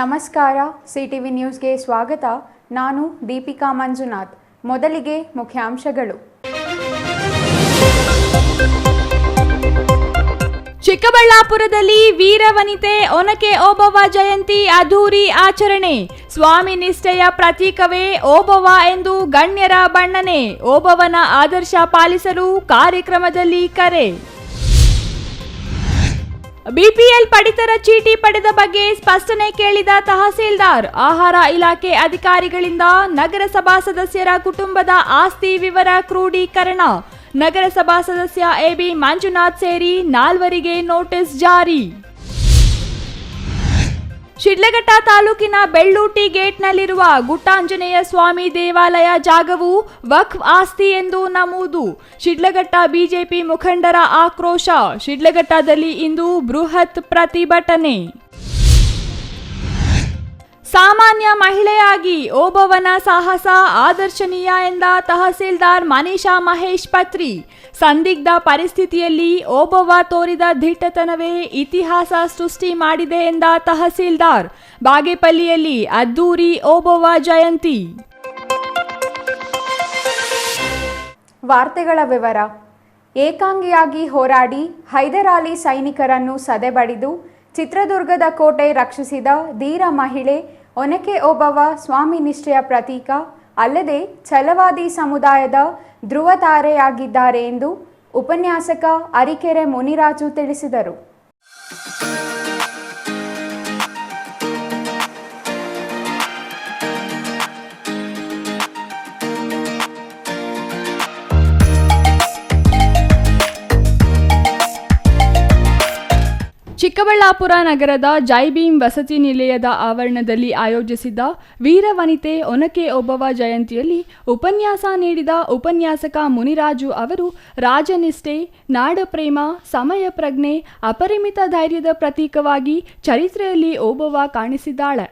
ನಮಸ್ಕಾರ, ಸಿಟಿವಿ ನ್ಯೂಸ್ಗೆ ಸ್ವಾಗತ. ನಾನು ದೀಪಿಕಾ ಮಂಜುನಾಥ್. ಮೊದಲಿಗೆ ಮುಖ್ಯಾಂಶಗಳು. ಚಿಕ್ಕಬಳ್ಳಾಪುರದಲ್ಲಿ ವೀರವನಿತೆ ಒನಕೆ ಓಬವ್ವ ಜಯಂತಿ ಅದ್ದೂರಿ ಆಚರಣೆ. ಸ್ವಾಮಿ ನಿಷ್ಠೆಯ ಪ್ರತೀಕವೇ ಓಬವ್ವ ಎಂದು ಗಣ್ಯರ ಬಣ್ಣನೆ. ಓಬವ್ವನ ಆದರ್ಶ ಪಾಲಿಸಲು ಕಾರ್ಯಕ್ರಮದಲ್ಲಿ ಕರೆ. ಬಿಪಿಎಲ್ ಪಡಿತರ ಚೀಟಿ ಪಡೆದ ಬಗ್ಗೆ ಸ್ಪಷ್ಟನೆ ಕೇಳಿದ ತಹಸೀಲ್ದಾರ್. ಆಹಾರ ಇಲಾಖೆ ಅಧಿಕಾರಿಗಳಿಂದ ನಗರಸಭಾ ಸದಸ್ಯರ ಕುಟುಂಬದ ಆಸ್ತಿ ವಿವರ ಕ್ರೋಢೀಕರಣ. ನಗರಸಭಾ ಸದಸ್ಯ ಎಬಿ ಮಂಜುನಾಥ್ ಸೇರಿ 4 ನೋಟಿಸ್ ಜಾರಿ. ಶಿಡ್ಲಘಟ್ಟ ತಾಲೂಕಿನ ಬೆಳ್ಳೂಟಿ ಗೇಟ್ನಲ್ಲಿರುವ ಗುಟ್ಟಾಂಜನೇಯ ಸ್ವಾಮಿ ದೇವಾಲಯ ಜಾಗವು ವಕ್ಫ್ ಆಸ್ತಿ ಎಂದು ನಮೂದು. ಶಿಡ್ಲಘಟ್ಟ ಬಿಜೆಪಿ ಮುಖಂಡರ ಆಕ್ರೋಶ. ಶಿಡ್ಲಘಟ್ಟದಲ್ಲಿ ಇಂದು ಬೃಹತ್ ಪ್ರತಿಭಟನೆ. ಸಾಮಾನ್ಯ ಮಹಿಳೆಯಾಗಿ ಓಬವ್ವನ ಸಾಹಸ ಆದರ್ಶನೀಯ ಎಂದ ತಹಸೀಲ್ದಾರ್ ಮನೀಷಾ ಮಹೇಶ್ ಪತ್ರಿ. ಸಂದಿಗ್ಧ ಪರಿಸ್ಥಿತಿಯಲ್ಲಿ ಓಬವ್ವ ತೋರಿದ ದಿಟ್ಟತನವೇ ಇತಿಹಾಸ ಸೃಷ್ಟಿ ಮಾಡಿದೆ ಎಂದ ತಹಸೀಲ್ದಾರ್. ಬಾಗೇಪಲ್ಲಿಯಲ್ಲಿ ಅದ್ದೂರಿ ಓಬವ್ವ ಜಯಂತಿ. ವಾರ್ತೆಗಳ ವಿವರ. ಏಕಾಂಗಿಯಾಗಿ ಹೋರಾಡಿ ಹೈದರಾಲಿ ಸೈನಿಕರನ್ನು ಸದೆಬಡಿದು ಚಿತ್ರದುರ್ಗದ ಕೋಟೆ ರಕ್ಷಿಸಿದ ಧೀರ ಮಹಿಳೆ ಒನಕೆ ಓಬವ್ವ ಸ್ವಾಮಿ ನಿಷ್ಠೆಯ ಪ್ರತೀಕ ಅಲ್ಲದೆ ಛಲವಾದಿ ಸಮುದಾಯದ ಧ್ರುವತಾರೆಯಾಗಿದ್ದಾರೆ ಎಂದು ಉಪನ್ಯಾಸಕ ಅರಿಕೆರೆ ಮುನಿರಾಜು ತಿಳಿಸಿದರು. ಚಿಕ್ಕಬಳ್ಳಾಪುರ ನಗರದ ಜೈಭೀಮ್ ವಸತಿ ನಿಲಯದ ಆವರಣದಲ್ಲಿ ಆಯೋಜಿಸಿದ್ದ ವೀರವನಿತೆ ಒನಕೆ ಓಬವ್ವ ಜಯಂತಿಯಲ್ಲಿ ಉಪನ್ಯಾಸ ನೀಡಿದ ಉಪನ್ಯಾಸಕ ಮುನಿರಾಜು ಅವರು ರಾಜನಿಷ್ಠೆ, ನಾಡಪ್ರೇಮ, ಸಮಯ ಪ್ರಜ್ಞೆ, ಅಪರಿಮಿತ ಧೈರ್ಯದ ಪ್ರತೀಕವಾಗಿ ಚರಿತ್ರೆಯಲ್ಲಿ ಓಬವ್ವ ಕಾಣಿಸಿದ್ದಾಳೆ.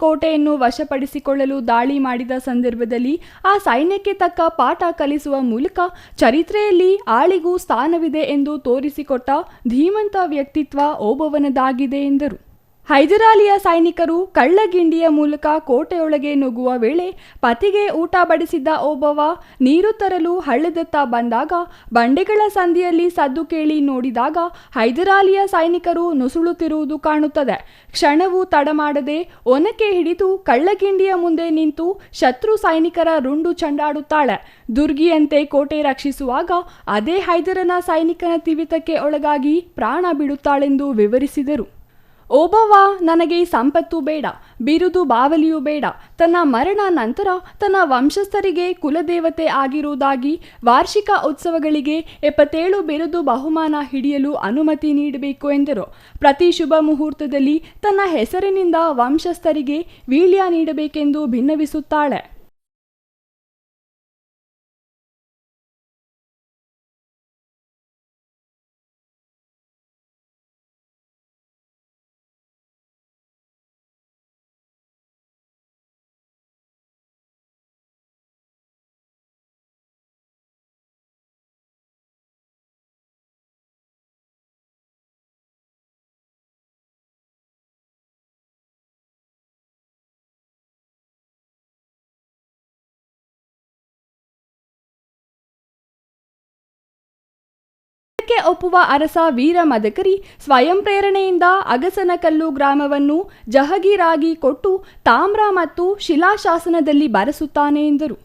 ಕೋಟೆಯನ್ನು ವಶಪಡಿಸಿಕೊಳ್ಳಲು ದಾಳಿ ಮಾಡಿದ ಸಂದರ್ಭದಲ್ಲಿ ಆ ಸೈನ್ಯಕ್ಕೆ ತಕ್ಕ ಪಾಠ ಕಲಿಸುವ ಮೂಲಕ ಚರಿತ್ರೆಯಲ್ಲಿ ಆಳಿಗೂ ಸ್ಥಾನವಿದೆ ಎಂದು ತೋರಿಸಿಕೊಟ್ಟ ಧೀಮಂತ ವ್ಯಕ್ತಿತ್ವ ಓಬವ್ವನದಾಗಿದೆ ಎಂದರು. ಹೈದರಾಲಿಯ ಸೈನಿಕರು ಕಳ್ಳಗಿಂಡಿಯ ಮೂಲಕ ಕೋಟೆಯೊಳಗೆ ನುಗ್ಗುವ ವೇಳೆ ಪತಿಗೆ ಊಟ ಬಡಿಸಿದ್ದ ಓಬವ್ವ ನೀರು ತರಲು ಹಳ್ಳದತ್ತ ಬಂದಾಗ ಬಂಡೆಗಳ ಸಂದಿಯಲ್ಲಿ ಸದ್ದು ಕೇಳಿ ನೋಡಿದಾಗ ಹೈದರಾಲಿಯ ಸೈನಿಕರು ನುಸುಳುತ್ತಿರುವುದು ಕಾಣುತ್ತದೆ. ಕ್ಷಣವೂ ತಡ ಮಾಡದೆ ಒನಕೆ ಹಿಡಿದು ಕಳ್ಳಗಿಂಡಿಯ ಮುಂದೆ ನಿಂತು ಶತ್ರು ಸೈನಿಕರ ರುಂಡು ಚಂಡಾಡುತ್ತಾಳೆ. ದುರ್ಗಿಯಂತೆ ಕೋಟೆ ರಕ್ಷಿಸುವಾಗ ಅದೇ ಹೈದರನ ಸೈನಿಕನ ತಿವಿತಕ್ಕೆ ಒಳಗಾಗಿ ಪ್ರಾಣ ಬಿಡುತ್ತಾಳೆಂದು ವಿವರಿಸಿದರು. ಓಬವ್ವ ನನಗೆ ಸಂಪತ್ತು ಬೇಡ, ಬಿರುದು ಬಾವಲಿಯೂ ಬೇಡ, ತನ್ನ ಮರಣ ನಂತರ ತನ್ನ ವಂಶಸ್ಥರಿಗೆ ಕುಲದೇವತೆ ಆಗಿರುವುದಾಗಿ ವಾರ್ಷಿಕ ಉತ್ಸವಗಳಿಗೆ 77 ಬಿರುದು ಬಹುಮಾನ ಹಿಡಿಯಲು ಅನುಮತಿ ನೀಡಬೇಕು ಎಂದರು. ಪ್ರತಿ ಶುಭ ಮುಹೂರ್ತದಲ್ಲಿ ತನ್ನ ಹೆಸರಿನಿಂದ ವಂಶಸ್ಥರಿಗೆ ವೀಳ್ಯ ನೀಡಬೇಕೆಂದು ಭಿನ್ನವಿಸುತ್ತಾಳೆ. ಒಪ್ಪುವ ಅರಸ ವೀರ ಮದಕರಿ ಸ್ವಯಂ ಪ್ರೇರಣೆಯಿಂದ ಅಗಸನಕಲ್ಲು ಗ್ರಾಮವನ್ನು ಜಹಗೀರಾಗಿ ಕೊಟ್ಟು ತಾಮ್ರ ಮತ್ತು ಶಿಲಾಶಾಸನದಲ್ಲಿ ಬರೆಸುತ್ತಾನೆ ಎಂದರು.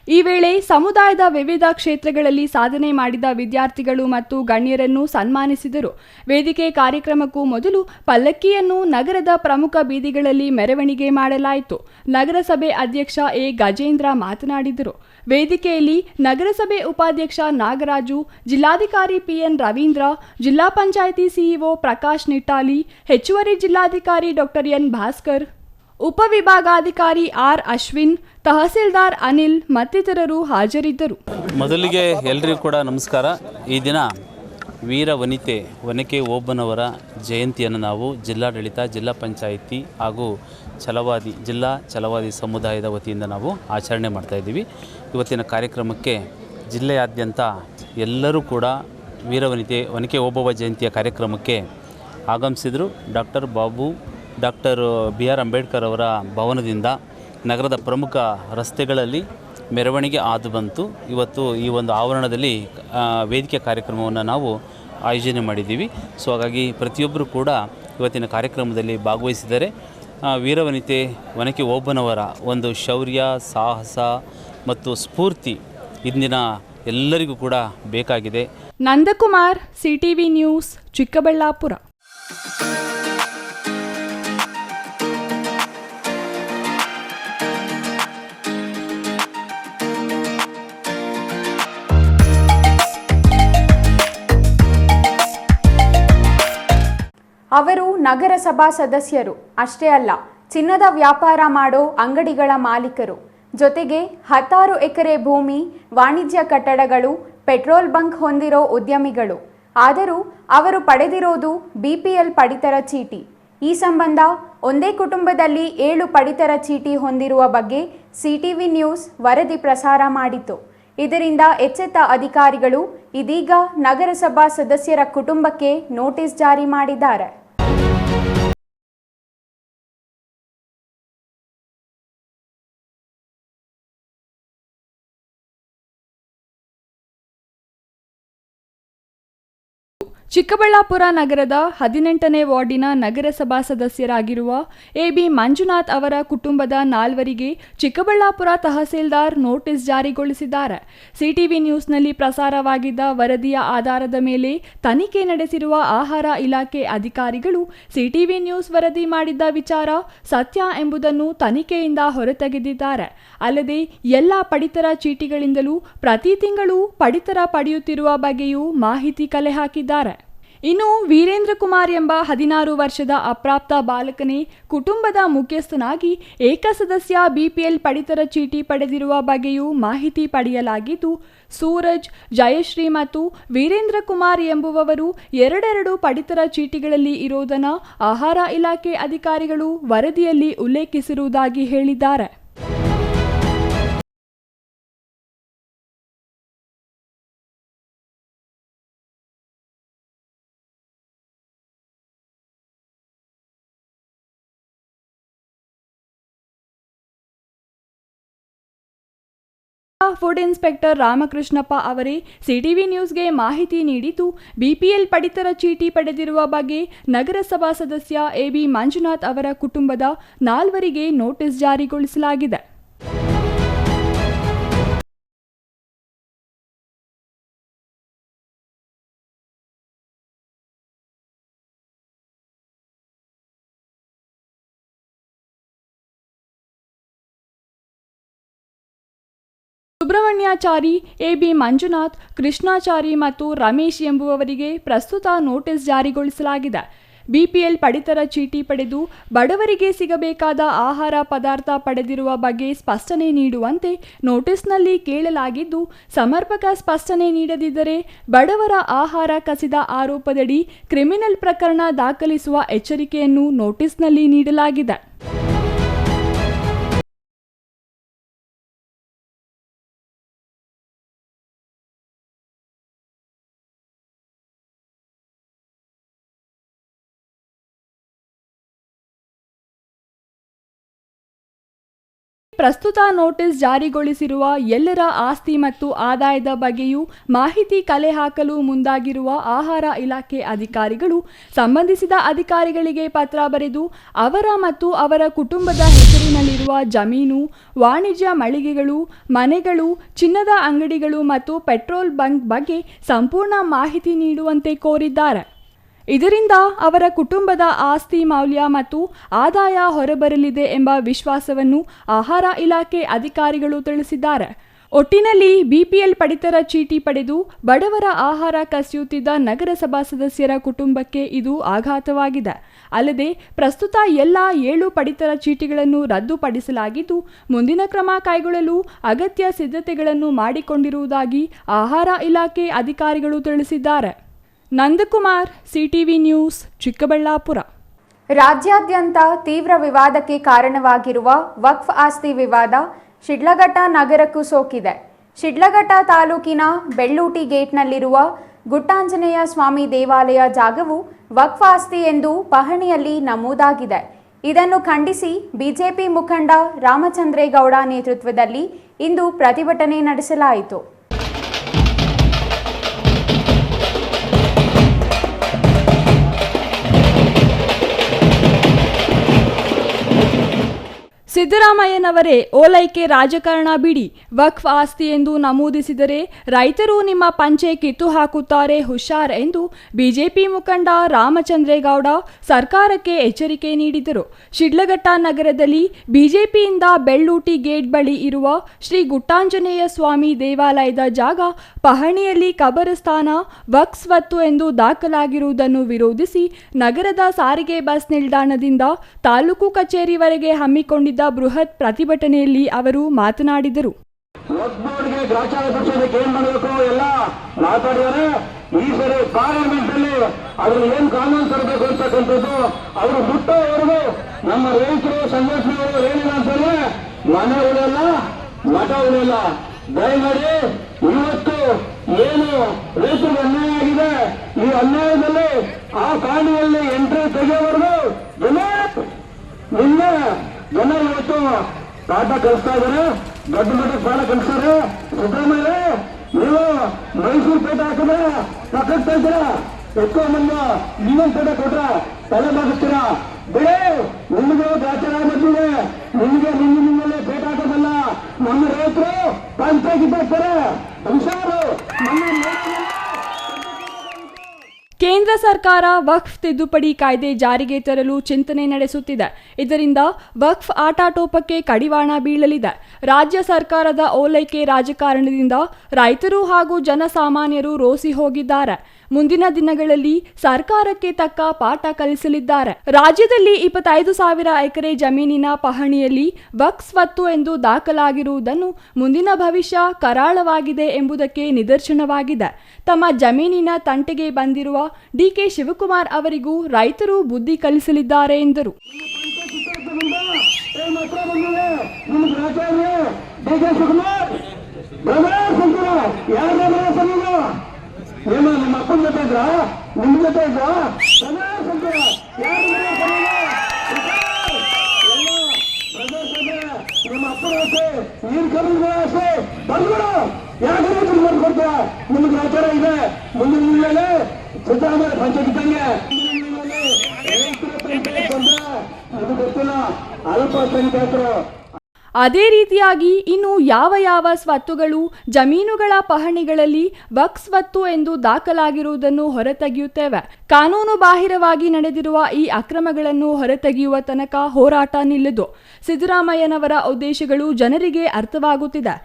ಈ ವೇಳೆ ಸಮುದಾಯದ ವಿವಿಧ ಕ್ಷೇತ್ರಗಳಲ್ಲಿ ಸಾಧನೆ ಮಾಡಿದ ವಿದ್ಯಾರ್ಥಿಗಳು ಮತ್ತು ಗಣ್ಯರನ್ನು ಸನ್ಮಾನಿಸಿದರು. ವೇದಿಕೆ ಕಾರ್ಯಕ್ರಮಕ್ಕೂ ಮೊದಲು ಪಲ್ಲಕ್ಕಿಯನ್ನು ನಗರದ ಪ್ರಮುಖ ಬೀದಿಗಳಲ್ಲಿ ಮೆರವಣಿಗೆ ಮಾಡಲಾಯಿತು. ನಗರಸಭೆ ಅಧ್ಯಕ್ಷ ಎ ಗಜೇಂದ್ರ ಮಾತನಾಡಿದರು. ವೇದಿಕೆಯಲ್ಲಿ ನಗರಸಭೆ ಉಪಾಧ್ಯಕ್ಷ ನಾಗರಾಜು, ಜಿಲ್ಲಾಧಿಕಾರಿ ಪಿಎನ್ ರವೀಂದ್ರ, ಜಿಲ್ಲಾ ಪಂಚಾಯಿತಿ ಸಿಇಒ ಪ್ರಕಾಶ್ ನಿಟ್ಟಾಲಿ, ಹೆಚ್ಚುವರಿ ಜಿಲ್ಲಾಧಿಕಾರಿ ಡಾಕ್ಟರ್ ಎನ್ ಭಾಸ್ಕರ್, ಉಪವಿಭಾಗಾಧಿಕಾರಿ ಆರ್ ಅಶ್ವಿನ್, ತಹಸೀಲ್ದಾರ್ ಅನಿಲ್ ಮತ್ತಿತರರು ಹಾಜರಿದ್ದರು. ಮೊದಲಿಗೆ ಎಲ್ಲರಿಗೂ ಕೂಡ ನಮಸ್ಕಾರ. ಈ ದಿನ ವೀರ ವನಿತೆ ಒನಕೆ ಓಬವ್ವನವರ ಜಯಂತಿಯನ್ನು ನಾವು ಜಿಲ್ಲಾಡಳಿತ, ಜಿಲ್ಲಾ ಪಂಚಾಯಿತಿ ಹಾಗೂ ಜಿಲ್ಲಾ ಛಲವಾದಿ ಸಮುದಾಯದ ವತಿಯಿಂದ ನಾವು ಆಚರಣೆ ಮಾಡ್ತಾಯಿದ್ದೀವಿ. ಇವತ್ತಿನ ಕಾರ್ಯಕ್ರಮಕ್ಕೆ ಜಿಲ್ಲೆಯಾದ್ಯಂತ ಎಲ್ಲರೂ ಕೂಡ ವೀರವನಿತೆ ಒನಕೆ ಓಬವ್ವ ಜಯಂತಿಯ ಕಾರ್ಯಕ್ರಮಕ್ಕೆ ಆಗಮಿಸಿದರು. ಡಾಕ್ಟರ್ BR ಅಂಬೇಡ್ಕರ್ ಅವರ ಭವನದಿಂದ ನಗರದ ಪ್ರಮುಖ ರಸ್ತೆಗಳಲ್ಲಿ ಮೆರವಣಿಗೆ ಹಾದು ಬಂತು. ಇವತ್ತು ಈ ಒಂದು ಆವರಣದಲ್ಲಿ ವೇದಿಕೆ ಕಾರ್ಯಕ್ರಮವನ್ನು ನಾವು ಆಯೋಜನೆ ಮಾಡಿದ್ದೀವಿ. ಸೊ ಹಾಗಾಗಿ ಪ್ರತಿಯೊಬ್ಬರು ಕೂಡ ಇವತ್ತಿನ ಕಾರ್ಯಕ್ರಮದಲ್ಲಿ ಭಾಗವಹಿಸಿದ್ದಾರೆ. ವೀರವನಿತೆ ಒನಕೆ ಓಬವ್ವನವರ ಒಂದು ಶೌರ್ಯ, ಸಾಹಸ ಮತ್ತು ಸ್ಫೂರ್ತಿ ಇಂದಿನ ಎಲ್ಲರಿಗೂ ಕೂಡ ಬೇಕಾಗಿದೆ. Nandakumar, CTV news, Chikkaballapur. ಅವರು ನಗರಸಭಾ ಸದಸ್ಯರು ಅಷ್ಟೇ ಅಲ್ಲ, ಚಿನ್ನದ ವ್ಯಾಪಾರ ಮಾಡೋ ಅಂಗಡಿಗಳ ಮಾಲೀಕರು. ಜೊತೆಗೆ 10 ಎಕರೆ ಭೂಮಿ, ವಾಣಿಜ್ಯ ಕಟ್ಟಡಗಳು, ಪೆಟ್ರೋಲ್ ಬಂಕ್ ಹೊಂದಿರೋ ಉದ್ಯಮಿಗಳು. ಆದರೂ ಅವರು ಪಡೆದಿರೋದು BPL ಪಡಿತರ ಚೀಟಿ. ಈ ಸಂಬಂಧ ಒಂದೇ ಕುಟುಂಬದಲ್ಲಿ 7 ಪಡಿತರ ಚೀಟಿ ಹೊಂದಿರುವ ಬಗ್ಗೆ CTV ನ್ಯೂಸ್ ವರದಿ ಪ್ರಸಾರ ಮಾಡಿತು. ಇದರಿಂದ ಎಚ್ಚೆತ್ತ ಅಧಿಕಾರಿಗಳು ಇದೀಗ ನಗರಸಭಾ ಸದಸ್ಯರ ಕುಟುಂಬಕ್ಕೆ ನೋಟಿಸ್ ಜಾರಿ ಮಾಡಿದ್ದಾರೆ. ಚಿಕ್ಕಬಳ್ಳಾಪುರ ನಗರದ 18ನೇ ವಾರ್ಡಿನ ನಗರಸಭಾ ಸದಸ್ಯರಾಗಿರುವ AB ಮಂಜುನಾಥ್ ಅವರ ಕುಟುಂಬದ 4ವರಿಗೆ ಚಿಕ್ಕಬಳ್ಳಾಪುರ ತಹಸೀಲ್ದಾರ್ ನೋಟಿಸ್ ಜಾರಿಗೊಳಿಸಿದ್ದಾರೆ. CTV ನ್ಯೂಸ್ನಲ್ಲಿ ಪ್ರಸಾರವಾಗಿದ್ದ ವರದಿಯ ಆಧಾರದ ಮೇಲೆ ತನಿಖೆ ನಡೆಸಿರುವ ಆಹಾರ ಇಲಾಖೆ ಅಧಿಕಾರಿಗಳು CTV ನ್ಯೂಸ್ ವರದಿ ಮಾಡಿದ್ದ ವಿಚಾರ ಸತ್ಯ ಎಂಬುದನ್ನು ತನಿಖೆಯಿಂದ ಹೊರತೆಗೆದಿದ್ದಾರೆ. ಅಲ್ಲದೆ ಎಲ್ಲ ಪಡಿತರ ಚೀಟಿಗಳಿಂದಲೂ ಪ್ರತಿ ತಿಂಗಳು ಪಡಿತರ ಪಡೆಯುತ್ತಿರುವ ಬಗ್ಗೆಯೂ ಮಾಹಿತಿ ಕಲೆ ಹಾಕಿದ್ದಾರೆ. ಇನ್ನು ವೀರೇಂದ್ರ ಕುಮಾರ್ ಎಂಬ 16 ವರ್ಷದ ಅಪ್ರಾಪ್ತ ಬಾಲಕನೇ ಕುಟುಂಬದ ಮುಖ್ಯಸ್ಥನಾಗಿ ಏಕಸದಸ್ಯ BPL ಪಡಿತರ ಚೀಟಿ ಪಡೆದಿರುವ ಬಗ್ಗೆಯೂ ಮಾಹಿತಿ ಪಡೆಯಲಾಗಿದ್ದು, ಸೂರಜ್, ಜಯಶ್ರೀ ಮತ್ತು ವೀರೇಂದ್ರ ಕುಮಾರ್ ಎಂಬುವವರು 2 ಪಡಿತರ ಚೀಟಿಗಳಲ್ಲಿ ಇರೋದನ್ನು ಆಹಾರ ಇಲಾಖೆ ಅಧಿಕಾರಿಗಳು ವರದಿಯಲ್ಲಿ ಉಲ್ಲೇಖಿಸಿರುವುದಾಗಿ ಹೇಳಿದ್ದಾರೆ. ಫುಡ್ ಇನ್ಸ್ಪೆಕ್ಟರ್ ರಾಮಕೃಷ್ಣಪ್ಪ ಅವರೇ CTV ನ್ಯೂಸ್ಗೆ ಮಾಹಿತಿ ನೀಡಿದ್ದು, BPL ಪಡಿತರ ಚೀಟಿ ಪಡೆದಿರುವ ಬಗ್ಗೆ ನಗರಸಭಾ ಸದಸ್ಯ AB ಮಂಜುನಾಥ್ ಅವರ ಕುಟುಂಬದ 4ವರಿಗೆ ನೋಟಿಸ್ ಜಾರಿಗೊಳಿಸಲಾಗಿದೆ. ಸುಬ್ರಹ್ಮಣ್ಯಾಚಾರಿ, AB ಮಂಜುನಾಥ್, ಕೃಷ್ಣಾಚಾರಿ ಮತ್ತು ರಮೇಶ್ ಎಂಬುವವರಿಗೆ ಪ್ರಸ್ತುತ ನೋಟಿಸ್ ಜಾರಿಗೊಳಿಸಲಾಗಿದೆ. BPL ಪಡಿತರ ಚೀಟಿ ಪಡೆದು ಬಡವರಿಗೆ ಸಿಗಬೇಕಾದ ಆಹಾರ ಪದಾರ್ಥ ಪಡೆದಿರುವ ಬಗ್ಗೆ ಸ್ಪಷ್ಟನೆ ನೀಡುವಂತೆ ನೋಟಿಸ್ನಲ್ಲಿ ಕೇಳಲಾಗಿದ್ದು, ಸಮರ್ಪಕ ಸ್ಪಷ್ಟನೆ ನೀಡದಿದ್ದರೆ ಬಡವರ ಆಹಾರ ಕಸಿದ ಆರೋಪದಡಿ ಕ್ರಿಮಿನಲ್ ಪ್ರಕರಣ ದಾಖಲಿಸುವ ಎಚ್ಚರಿಕೆಯನ್ನು ನೋಟಿಸ್ನಲ್ಲಿ ನೀಡಲಾಗಿದೆ. ಪ್ರಸ್ತುತ ನೋಟಿಸ್ ಜಾರಿಗೊಳಿಸಿರುವ ಎಲ್ಲರ ಆಸ್ತಿ ಮತ್ತು ಆದಾಯದ ಬಗ್ಗೆಯೂ ಮಾಹಿತಿ ಕಲೆ ಹಾಕಲು ಮುಂದಾಗಿರುವ ಆಹಾರ ಇಲಾಖೆ ಅಧಿಕಾರಿಗಳು ಸಂಬಂಧಿಸಿದ ಅಧಿಕಾರಿಗಳಿಗೆ ಪತ್ರ ಬರೆದು ಅವರ ಮತ್ತು ಅವರ ಕುಟುಂಬದ ಹೆಸರಿನಲ್ಲಿರುವ ಜಮೀನು, ವಾಣಿಜ್ಯ ಮಳಿಗೆಗಳು, ಮನೆಗಳು, ಚಿನ್ನದ ಅಂಗಡಿಗಳು ಮತ್ತು ಪೆಟ್ರೋಲ್ ಬಂಕ್ ಬಗ್ಗೆ ಸಂಪೂರ್ಣ ಮಾಹಿತಿ ನೀಡುವಂತೆ ಕೋರಿದ್ದಾರೆ. ಇದರಿಂದ ಅವರ ಕುಟುಂಬದ ಆಸ್ತಿ ಮೌಲ್ಯ ಮತ್ತು ಆದಾಯ ಹೊರಬರಲಿದೆ ಎಂಬ ವಿಶ್ವಾಸವನ್ನು ಆಹಾರ ಇಲಾಖೆ ಅಧಿಕಾರಿಗಳು ತಿಳಿಸಿದ್ದಾರೆ. ಒಟ್ಟಿನಲ್ಲಿ ಬಿಪಿಎಲ್ ಪಡಿತರ ಚೀಟಿ ಪಡೆದು ಬಡವರ ಆಹಾರ ಕಸಿಯುತ್ತಿದ್ದ ನಗರಸಭಾ ಸದಸ್ಯರ ಕುಟುಂಬಕ್ಕೆ ಇದು ಆಘಾತವಾಗಿದೆ. ಅಲ್ಲದೆ ಪ್ರಸ್ತುತ ಎಲ್ಲ 7 ಪಡಿತರ ಚೀಟಿಗಳನ್ನು ರದ್ದುಪಡಿಸಲಾಗಿದ್ದು ಮುಂದಿನ ಕ್ರಮ ಕೈಗೊಳ್ಳಲು ಅಗತ್ಯ ಸಿದ್ಧತೆಗಳನ್ನು ಮಾಡಿಕೊಂಡಿರುವುದಾಗಿ ಆಹಾರ ಇಲಾಖೆ ಅಧಿಕಾರಿಗಳು ತಿಳಿಸಿದ್ದಾರೆ. Nandakumar, CTV news, Chikkaballapur. ರಾಜ್ಯಾದ್ಯಂತ ತೀವ್ರ ವಿವಾದಕ್ಕೆ ಕಾರಣವಾಗಿರುವ ವಕ್ಫ್ ಆಸ್ತಿ ವಿವಾದ ಶಿಡ್ಲಘಟ್ಟ ನಗರಕ್ಕೂ ಸೋಕಿದೆ. ಶಿಡ್ಲಘಟ್ಟ ತಾಲೂಕಿನ ಬೆಳ್ಳೂಟಿ ಗೇಟ್ನಲ್ಲಿರುವ ಗುಟ್ಟಾಂಜನೇಯ ಸ್ವಾಮಿ ದೇವಾಲಯ ಜಾಗವು ವಕ್ಫ್ ಆಸ್ತಿ ಎಂದು ಪಹಣಿಯಲ್ಲಿ ನಮೂದಾಗಿದೆ. ಇದನ್ನು ಖಂಡಿಸಿ ಬಿಜೆಪಿ ಮುಖಂಡ ರಾಮಚಂದ್ರೇಗೌಡ ನೇತೃತ್ವದಲ್ಲಿ ಇಂದು ಪ್ರತಿಭಟನೆ ನಡೆಸಲಾಯಿತು. ಸಿದ್ದರಾಮಯ್ಯನವರೇ ಓಲೈಕೆ ರಾಜಕಾರಣ ಬಿಡಿ, ವಕ್ಫ್ ಆಸ್ತಿ ಎಂದು ನಮೂದಿಸಿದರೆ ರೈತರು ನಿಮ್ಮ ಪಂಚೆ ಕಿತ್ತು ಹಾಕುತ್ತಾರೆ, ಹುಷಾರ್ ಎಂದು ಬಿಜೆಪಿ ಮುಖಂಡ ರಾಮಚಂದ್ರೇಗೌಡ ಸರ್ಕಾರಕ್ಕೆ ಎಚ್ಚರಿಕೆ ನೀಡಿದರು. ಶಿಡ್ಲಘಟ್ಟ ನಗರದಲ್ಲಿ ಬಿಜೆಪಿಯಿಂದ ಬೆಳ್ಳೂಟಿ ಗೇಟ್ ಬಳಿ ಇರುವ ಶ್ರೀ ಗುಟ್ಟಾಂಜನೇಯ ಸ್ವಾಮಿ ದೇವಾಲಯದ ಜಾಗ ಪಹಣಿಯಲ್ಲಿ ಕಬರಸ್ಥಾನ ವಕ್ಫ್ ಸ್ವತ್ತು ಎಂದು ದಾಖಲಾಗಿರುವುದನ್ನು ವಿರೋಧಿಸಿ ನಗರದ ಸಾರಿಗೆ ಬಸ್ ನಿಲ್ದಾಣದಿಂದ ತಾಲೂಕು ಕಚೇರಿವರೆಗೆ ಹಮ್ಮಿಕೊಂಡಿದ್ದ ಬೃಹತ್ ಪ್ರತಿಭಟನೆಯಲ್ಲಿ ಅವರು ಮಾತನಾಡಿದರು. ಗ್ರಾಚಾರ ಪಡಿಸೋದಕ್ಕೆ ಏನ್ ಮಾಡಬೇಕು ಎಲ್ಲ ಮಾತಾಡಿದರೆ ಈ ಸರಿ ಪಾರ್ಲಿಮೆಂಟ್ ಅಲ್ಲಿ ಅದ್ರ ಏನ್ ಕಾನೂನು ತರಬೇಕು ಅಂತಕ್ಕಂಥದ್ದು ಅವರು ಮುಟ್ಟೋವರೆಗೂ ನಮ್ಮ ರೈತರು ಸಂಘಟನೆಗಳು ಏನಿಲ್ಲ ಅಂತಂದ್ರೆ ಮನೆ ಉಳಿಯಲ್ಲ, ಮಠ ಉಳಿಯಲ್ಲ. ದಯಮಾಡಿ ಇವತ್ತು ಏನು ರೈತರಿಗೆ ಅನ್ಯಾಯ ಆಗಿದೆ, ಈ ಅನ್ಯಾಯದಲ್ಲಿ ಆ ಕಾನೂನಲ್ಲಿ ಎಂಟ್ರಿ ತೆಗೆಯೋವರೆಗೂ ನಿನ್ನೆ ಜನ ಇವತ್ತು ಪಾಠ ಕಲಿಸ್ತಾ ಇದ್ದಾರೆ, ದೊಡ್ಡ ಮಟ್ಟದ ಪಾಠ ಕಲಿಸ್ತಾರೆ. ಸಿದ್ದರಾಮಯ್ಯ ನೀವು ಮೈಸೂರು ಪೇಟ ಹಾಕಿದ್ರೆ ಪಕ್ಕಕ್ಕೆ ತೆಗ್ತೀರ, ಎಷ್ಟೋ ಮಂದಿ ಇನ್ನೊಂದು ಪೇಟ ಕೊಟ್ರ ತಲೆ ಬಾಗಿಸ್ತೀರಾ. ಬಿಡಿ, ನಿಮಗೆ ಗಾಚಾರ ಬಂದಿದೆ, ನಿಮ್ಮಲ್ಲೇ ಪೇಟ ಹಾಕೋದಲ್ಲ. ನಮ್ಮ ರೈತರು ಪಂಚಾಯಿತಿದ್ದಾರೆ, ಹುಷಾರು. ಕೇಂದ್ರ ಸರ್ಕಾರ ವಕ್ಫ್ ತಿದ್ದುಪಡಿ ಕಾಯ್ದೆ ಜಾರಿಗೆ ತರಲು ಚಿಂತನೆ ನಡೆಸುತ್ತಿದೆ. ಇದರಿಂದ ವಕ್ಫ್ ಆಟಾಟೋಪಕ್ಕೆ ಕಡಿವಾಣ ಬೀಳಲಿದೆ. ರಾಜ್ಯ ಸರ್ಕಾರದ ಓಲೈಕೆ ರಾಜಕಾರಣದಿಂದ ರೈತರು ಹಾಗೂ ಜನಸಾಮಾನ್ಯರು ರೋಸಿ ಹೋಗಿದ್ದಾರೆ. ಮುಂದಿನ ದಿನಗಳಲ್ಲಿ ಸರ್ಕಾರಕ್ಕೆ ತಕ್ಕ ಪಾಠ ಕಲಿಸಲಿದ್ದಾರೆ. ರಾಜ್ಯದಲ್ಲಿ 25,000 ಎಕರೆ ಜಮೀನಿನ ಪಹಣಿಯಲ್ಲಿ ವಕ್ಫ್ ಸ್ವತ್ತು ಎಂದು ದಾಖಲಾಗಿರುವುದನ್ನು ಮುಂದಿನ ಭವಿಷ್ಯ ಕರಾಳವಾಗಿದೆ ಎಂಬುದಕ್ಕೆ ನಿದರ್ಶನವಾಗಿದೆ. ತಮ್ಮ ಜಮೀನಿನ ತಂಟೆಗೆ ಬಂದಿರುವ ಡಿಕೆ ಶಿವಕುಮಾರ್ ಅವರಿಗೂ ರೈತರು ಬುದ್ಧಿ ಕಲಿಸಲಿದ್ದಾರೆ ಎಂದರು. ನಿಮ್ಮ ಅಪ್ಪನ ಜೊತೆ ಇದ್ರ, ನಿಮ್ ಜೊತೆ ಇದ್ರ, ನಿಮ್ಮ ಅಪ್ಪನ ಆಸೆ, ನೀನ್ ಕಲಿಯುವ ಆಸೆ ಬಂದ್ಬಿಡು. ಯಾಕೆ ಮಾಡ್ಕೊಡ್ತೀರ? ನಿಮ್ಗೆ ಆಚಾರ ಇದೆ. ಮುಂದಿನ ದಿನದಲ್ಲಿ ಸಿದ್ದರಾಮಯ್ಯ ಪಂಚಾಯತ್ ಇದ್ದಂಗೆ ಅದು ಗೊತ್ತಿಲ್ಲ, ಅಲ್ಪಸಂಖ್ಯಾತರು. ಅದೇ ರೀತಿಯಾಗಿ ಇನ್ನು ಯಾವ ಸ್ವತ್ತುಗಳು ಜಮೀನುಗಳ ಪಹಣಿಗಳಲ್ಲಿ ವಕ್ಫ್ ಸ್ವತ್ತು ಎಂದು ದಾಖಲಾಗಿರುವುದನ್ನು ಹೊರತೆಗೆಯುತ್ತೇವೆ. ಕಾನೂನು ಬಾಹಿರವಾಗಿ ನಡೆದಿರುವ ಈ ಅಕ್ರಮಗಳನ್ನು ಹೊರತೆಗೆಯುವ ತನಕ ಹೋರಾಟ ನಿಲ್ಲದು. ಸಿದ್ದರಾಮಯ್ಯನವರ ಉದ್ದೇಶಗಳು ಜನರಿಗೆ ಅರ್ಥವಾಗುತ್ತಿದೆ.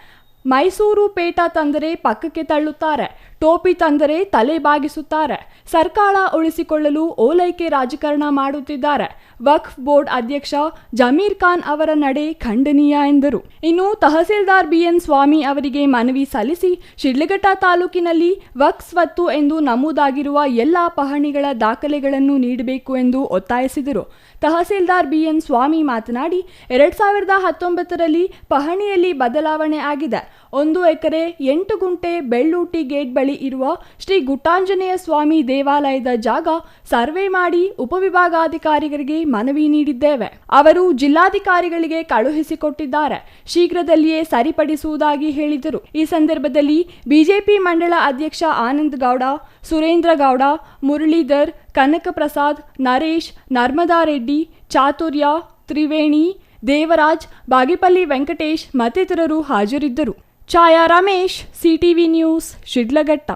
ಮೈಸೂರು ಪೇಟ ತಂದರೆ ಪಕ್ಕಕ್ಕೆ ತಳ್ಳುತ್ತಾರೆ, ಟೋಪಿ ತಂದರೆ ತಲೆ ಬಾಗಿಸುತ್ತಾರೆ. ಸರ್ಕಾರ ಉಳಿಸಿಕೊಳ್ಳಲು ಓಲೈಕೆ ರಾಜಕಾರಣ ಮಾಡುತ್ತಿದ್ದಾರೆ. ವಕ್ಫ್ ಬೋರ್ಡ್ ಅಧ್ಯಕ್ಷ ಜಮೀರ್ ಖಾನ್ ಅವರ ನಡೆ ಖಂಡನೀಯ ಎಂದರು. ಇನ್ನು ತಹಸೀಲ್ದಾರ್ ಬಿಎನ್ ಸ್ವಾಮಿ ಅವರಿಗೆ ಮನವಿ ಸಲ್ಲಿಸಿ ಶಿಡ್ಲಘಟ್ಟ ತಾಲೂಕಿನಲ್ಲಿ ವಕ್ಫ್ ಸ್ವತ್ತು ಎಂದು ನಮೂದಾಗಿರುವ ಎಲ್ಲ ಪಹಣಿಗಳ ದಾಖಲೆಗಳನ್ನು ನೀಡಬೇಕು ಎಂದು ಒತ್ತಾಯಿಸಿದರು. ತಹಸೀಲ್ದಾರ್ ಬಿಎನ್ ಸ್ವಾಮಿ ಮಾತನಾಡಿ 2019ರಲ್ಲಿ ಪಹಣಿಯಲ್ಲಿ ಬದಲಾವಣೆ ಆಗಿದೆ. 1 ಎಕರೆ 8 ಗುಂಟೆ ಬೆಳ್ಳೂಟಿ ಗೇಟ್ ಬಳಿ ಇರುವ ಶ್ರೀ ಗುಟ್ಟಾಂಜನೇಯ ಸ್ವಾಮಿ ದೇವಾಲಯದ ಜಾಗ ಸರ್ವೆ ಮಾಡಿ ಉಪವಿಭಾಗಾಧಿಕಾರಿಗಳಿಗೆ ಮನವಿ ನೀಡಿದ್ದೇವೆ. ಅವರು ಜಿಲ್ಲಾಧಿಕಾರಿಗಳಿಗೆ ಕಳುಹಿಸಿಕೊಟ್ಟಿದ್ದಾರೆ. ಶೀಘ್ರದಲ್ಲಿಯೇ ಸರಿಪಡಿಸುವುದಾಗಿ ಹೇಳಿದರು. ಈ ಸಂದರ್ಭದಲ್ಲಿ ಬಿಜೆಪಿ ಮಂಡಳ ಅಧ್ಯಕ್ಷ ಆನಂದ್ ಗೌಡ, ಸುರೇಂದ್ರ ಗೌಡ, ಮುರಳೀಧರ್, ಕನಕ ಪ್ರಸಾದ್, ನರೇಶ್, ನರ್ಮದಾ ರೆಡ್ಡಿ, ಚಾತುರ್ಯ, ತ್ರಿವೇಣಿ, ದೇವರಾಜ್, ಬಾಗೇಪಲ್ಲಿ ವೆಂಕಟೇಶ್ ಮತ್ತಿತರರು ಹಾಜರಿದ್ದರು. ಛಾಯಾ ರಮೇಶ್, ಸಿಟಿವಿ ನ್ಯೂಸ್, ಶಿಡ್ಲಘಟ್ಟ.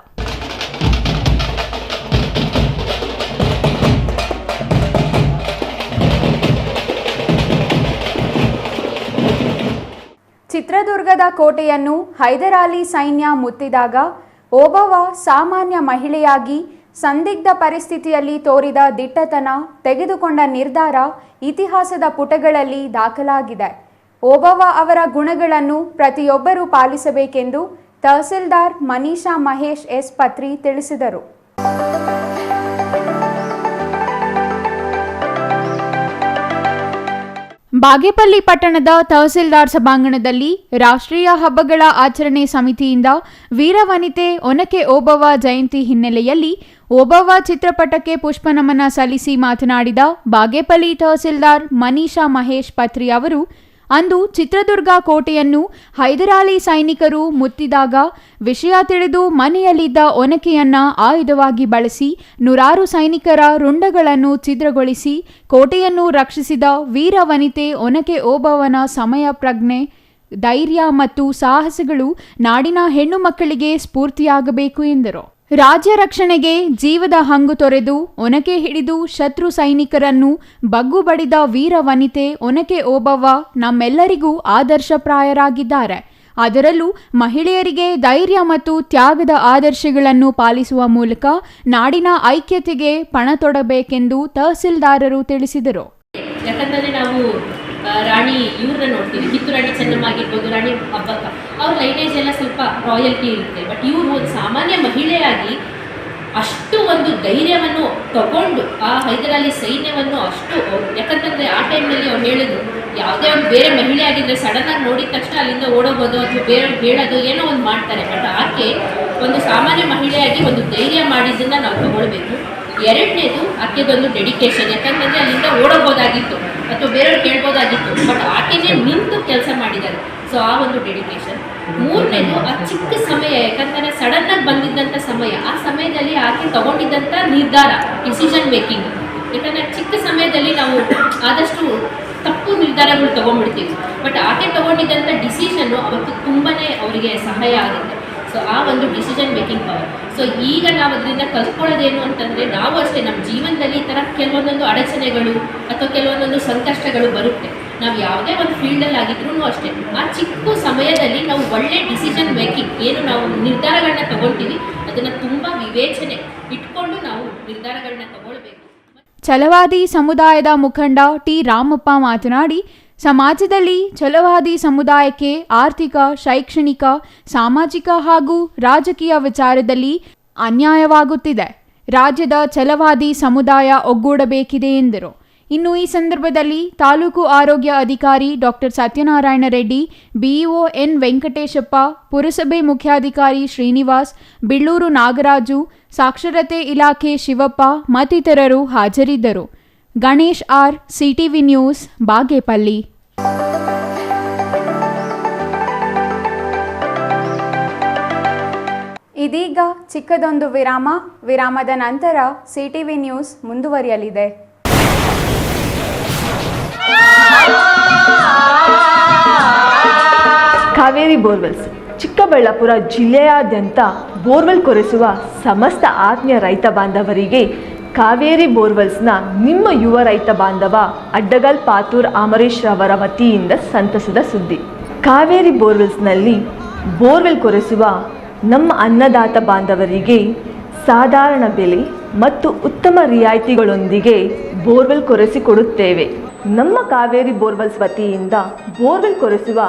ಚಿತ್ರ ಚಿತ್ರದುರ್ಗದ ಕೋಟೆಯನ್ನು ಹೈದರಾಲಿ ಸೈನ್ಯ ಮುತ್ತಿದಾಗ ಓಬವ್ವ ಸಾಮಾನ್ಯ ಮಹಿಳೆಯಾಗಿ ಸಂದಿಗ್ಧ ಪರಿಸ್ಥಿತಿಯಲ್ಲಿ ತೋರಿದ ದಿಟ್ಟತನ, ತೆಗೆದುಕೊಂಡ ನಿರ್ಧಾರ ಇತಿಹಾಸದ ಪುಟಗಳಲ್ಲಿ ದಾಖಲಾಗಿದೆ. ಓಬವ್ವ ಅವರ ಗುಣಗಳನ್ನು ಪ್ರತಿಯೊಬ್ಬರೂ ಪಾಲಿಸಬೇಕೆಂದು ತಹಸೀಲ್ದಾರ್ ಮನೀಷಾ ಮಹೇಶ್ ಎಸ್ ಪತ್ರಿ ತಿಳಿಸಿದರು. ಬಾಗೇಪಲ್ಲಿ ಪಟ್ಟಣದ ತಹಸೀಲ್ದಾರ್ ಸಭಾಂಗಣದಲ್ಲಿ ರಾಷ್ಟ್ರೀಯ ಹಬ್ಬಗಳ ಆಚರಣೆ ಸಮಿತಿಯಿಂದ ವೀರವನಿತೆ ಒನಕೆ ಓಬವ್ವ ಜಯಂತಿ ಹಿನ್ನೆಲೆಯಲ್ಲಿ ಓಬವ್ವ ಚಿತ್ರಪಟಕ್ಕೆ ಪುಷ್ಪನಮನ ಸಲ್ಲಿಸಿ ಮಾತನಾಡಿದ ಬಾಗೇಪಲ್ಲಿ ತಹಸೀಲ್ದಾರ್ ಮನೀಷಾ ಮಹೇಶ್ ಪತ್ರಿ ಅವರು, ಅಂದು ಚಿತ್ರದುರ್ಗ ಕೋಟೆಯನ್ನು ಹೈದರಾಲಿ ಸೈನಿಕರು ಮುತ್ತಿದಾಗ ವಿಷಯ ತಿಳಿದು ಮನೆಯಲ್ಲಿದ್ದ ಒನಕೆಯನ್ನ ಆಯುಧವಾಗಿ ಬಳಸಿ ನೂರಾರು ಸೈನಿಕರ ರುಂಡಗಳನ್ನು ಛಿದ್ರಗೊಳಿಸಿ ಕೋಟೆಯನ್ನು ರಕ್ಷಿಸಿದ ವೀರ ವನಿತೆ ಒನಕೆ ಓಬವ್ವನ ಸಮಯ ಪ್ರಜ್ಞೆ, ಧೈರ್ಯ ಮತ್ತು ಸಾಹಸಗಳು ನಾಡಿನ ಹೆಣ್ಣು ಮಕ್ಕಳಿಗೆ ಸ್ಫೂರ್ತಿಯಾಗಬೇಕು ಎಂದರು. ರಾಜ್ಯ ರಕ್ಷಣೆಗೆ ಜೀವದ ಹಂಗು ತೊರೆದು ಒನಕೆ ಹಿಡಿದು ಶತ್ರು ಸೈನಿಕರನ್ನು ಬಗ್ಗು ಬಡಿದ ವೀರ ವನಿತೆ ಒನಕೆ ಓಬವ್ವ ನಮ್ಮೆಲ್ಲರಿಗೂ ಆದರ್ಶಪ್ರಾಯರಾಗಿದ್ದಾರೆ. ಅದರಲ್ಲೂ ಮಹಿಳೆಯರಿಗೆ ಧೈರ್ಯ ಮತ್ತು ತ್ಯಾಗದ ಆದರ್ಶಗಳನ್ನು ಪಾಲಿಸುವ ಮೂಲಕ ನಾಡಿನ ಐಕ್ಯತೆಗೆ ಪಣ ತೊಡಬೇಕೆಂದು ತಹಸೀಲ್ದಾರರು ತಿಳಿಸಿದರು. ಯಾಕಂದರೆ ನಾವು ರಾಣಿ ಇವ್ರನ್ನ ನೋಡ್ತೀವಿ, ಕಿತ್ತೂರು ರಾಣಿ ಚೆನ್ನಮ್ಮ ಆಗಿರ್ಬೋದು, ರಾಣಿ ಅಬ್ಬಕ್ಕ, ಅವ್ರ ಲೈನೇಜ್ ಎಲ್ಲ ಸ್ವಲ್ಪ ರಾಯಲ್ಟಿ ಇರುತ್ತೆ. ಬಟ್ ಇವರು ಒಂದು ಸಾಮಾನ್ಯ ಮಹಿಳೆಯಾಗಿ ಅಷ್ಟು ಒಂದು ಧೈರ್ಯವನ್ನು ತಗೊಂಡು ಆ ಹೈದರಾಲಿ ಸೈನ್ಯವನ್ನು ಅಷ್ಟು, ಯಾಕಂತಂದರೆ ಆ ಟೈಮ್ನಲ್ಲಿ ಅವ್ರು ಹೇಳಿದ್ರು, ಯಾವುದೇ ಒಂದು ಬೇರೆ ಮಹಿಳೆ ಆಗಿದ್ದರೆ ಸಡನ್ನಾಗಿ ನೋಡಿದ ತಕ್ಷಣ ಅಲ್ಲಿಂದ ಓಡೋಗೋದು ಅಥವಾ ಬೇರೆಯವ್ರಿಗೆ ಹೇಳೋದು ಏನೋ ಒಂದು ಮಾಡ್ತಾರೆ. ಬಟ್ ಆಕೆ ಒಂದು ಸಾಮಾನ್ಯ ಮಹಿಳೆಯಾಗಿ ಒಂದು ಧೈರ್ಯ ಮಾಡಿದ್ದನ್ನು ನಾವು ತಗೊಳ್ಬೇಕು. ಎರಡನೇದು ಆಕೆಗೊಂದು ಡೆಡಿಕೇಶನ್, ಯಾಕಂತಂದರೆ ಅಲ್ಲಿಂದ ಓಡೋಬೋದಾಗಿತ್ತು ಅಥವಾ ಬೇರೆಯವ್ರು ಕೇಳ್ಬೋದಾಗಿತ್ತು, ಬಟ್ ಆಕೆನೇ ನಿಂತು ಕೆಲಸ ಮಾಡಿದ್ದಾರೆ. ಸೊ ಆ ಒಂದು ಡೆಡಿಕೇಶನ್. ಮೂರನೇದು ಆ ಚಿಕ್ಕ ಸಮಯ, ಯಾಕಂದರೆ ಸಡನ್ನಾಗಿ ಬಂದಿದ್ದಂಥ ಸಮಯ, ಆ ಸಮಯದಲ್ಲಿ ಆಕೆ ತಗೊಂಡಿದ್ದಂಥ ನಿರ್ಧಾರ, ಡಿಸಿಷನ್ ಮೇಕಿಂಗ್. ಯಾಕಂದರೆ ಚಿಕ್ಕ ಸಮಯದಲ್ಲಿ ನಾವು ಆದಷ್ಟು ತಪ್ಪು ನಿರ್ಧಾರಗಳು ತೊಗೊಂಡ್ಬಿಡ್ತೀವಿ, ಬಟ್ ಆಕೆ ತೊಗೊಂಡಿದ್ದಂಥ ಡಿಸಿಷನ್ನು ಅವತ್ತು ತುಂಬಾ ಅವರಿಗೆ ಸಹಾಯ ಆಗುತ್ತೆ. ಸೊ ಆ ಒಂದು ಡಿಸಿಷನ್ ಮೇಕಿಂಗ್ ಪವರ್. ಸೊ ಈಗ ನಾವು ಅದರಿಂದ ಕಲ್ತ್ಕೊಳ್ಳೋದೇನು ಅಂತಂದರೆ, ನಾವು ಅಷ್ಟೇ ನಮ್ಮ ಜೀವನದಲ್ಲಿ ಈ ಥರ ಕೆಲವೊಂದೊಂದು ಅಡಚಣೆಗಳು ಅಥವಾ ಕೆಲವೊಂದೊಂದು ಸಂಕಷ್ಟಗಳು ಬರುತ್ತೆ. ನಾವು ಯಾವುದೇ ಒಂದು ಫೀಲ್ಡಲ್ಲಿ ಆಗಿದ್ರೂ ಅಷ್ಟೇ, ಆ ಚಿಕ್ಕ ಸಮಯದಲ್ಲಿ ನಾವು ಒಳ್ಳೆ ಡಿಸಿಷನ್ ಮೇಕಿಂಗ್, ಏನು ನಾವು ನಿರ್ಧಾರಗಳನ್ನ ತಗೊಳ್ತೀವಿ ಅದನ್ನು ತುಂಬ ವಿವೇಚನೆ ಇಟ್ಕೊಂಡು ನಾವು ನಿರ್ಧಾರಗಳನ್ನ ತಗೊಳ್ಬೇಕು. ಛಲವಾದಿ ಸಮುದಾಯದ ಮುಖಂಡ ಟಿ ರಾಮಪ್ಪ ಮಾತನಾಡಿ, ಸಮಾಜದಲ್ಲಿ ಛಲವಾದಿ ಸಮುದಾಯಕ್ಕೆ ಆರ್ಥಿಕ, ಶೈಕ್ಷಣಿಕ, ಸಾಮಾಜಿಕ ಹಾಗೂ ರಾಜಕೀಯ ವಿಚಾರದಲ್ಲಿ ಅನ್ಯಾಯವಾಗುತ್ತಿದೆ. ರಾಜ್ಯದ ಛಲವಾದಿ ಸಮುದಾಯ ಒಗ್ಗೂಡಬೇಕಿದೆ ಎಂದರು. ಇನ್ನು ಈ ಸಂದರ್ಭದಲ್ಲಿ ತಾಲೂಕು ಆರೋಗ್ಯ ಅಧಿಕಾರಿ doctor Satyanarayana Reddy, BEO N Venkateshappa, ಪುರಸಭೆ ಮುಖ್ಯಾಧಿಕಾರಿ ಶ್ರೀನಿವಾಸ್, ಬಿಳ್ಳೂರು ನಾಗರಾಜು, ಸಾಕ್ಷರತೆ ಇಲಾಖೆ ಶಿವಪ್ಪ ಮತ್ತಿತರರು ಹಾಜರಿದ್ದರು. Ganesh R, CTV news, Bagepalli. ಇದೀಗ ಚಿಕ್ಕದೊಂದು ವಿರಾಮ. ವಿರಾಮದ ನಂತರ ಸಿಟಿವಿ ನ್ಯೂಸ್ ಮುಂದುವರಿಯಲಿದೆ. ಕಾವೇರಿ ಬೋರ್ವೆಲ್ಸ್ ಚಿಕ್ಕಬಳ್ಳಾಪುರ ಜಿಲ್ಲೆಯಾದ್ಯಂತ ಬೋರ್ವೆಲ್ ಕೊರೆಸುವ ಸಮಸ್ತ ಆತ್ಮೀಯ ರೈತ ಬಾಂಧವರಿಗೆ ಕಾವೇರಿ ಬೋರ್ವೆಲ್ಸ್ನ ನಿಮ್ಮ ಯುವ ರೈತ ಬಾಂಧವ ಅಡ್ಡಗಲ್ ಪಾತೂರ್ ಅಮರೀಶ್ ರವರ ವತಿಯಿಂದ ಸಂತಸದ ಸುದ್ದಿ. ಕಾವೇರಿ ಬೋರ್ವೆಲ್ಸ್ನಲ್ಲಿ ಬೋರ್ವೆಲ್ ಕೊರೆಸುವ ನಮ್ಮ ಅನ್ನದಾತ ಬಾಂಧವರಿಗೆ ಸಾಧಾರಣ ಬೆಲೆ ಮತ್ತು ಉತ್ತಮ ರಿಯಾಯಿತಿಗಳೊಂದಿಗೆ ಬೋರ್ವೆಲ್ ಕೊರೆಸಿಕೊಡುತ್ತೇವೆ. ನಮ್ಮ ಕಾವೇರಿ ಬೋರ್ವೆಲ್ಸ್ ವತಿಯಿಂದ ಬೋರ್ವೆಲ್ ಕೊರೆಸುವ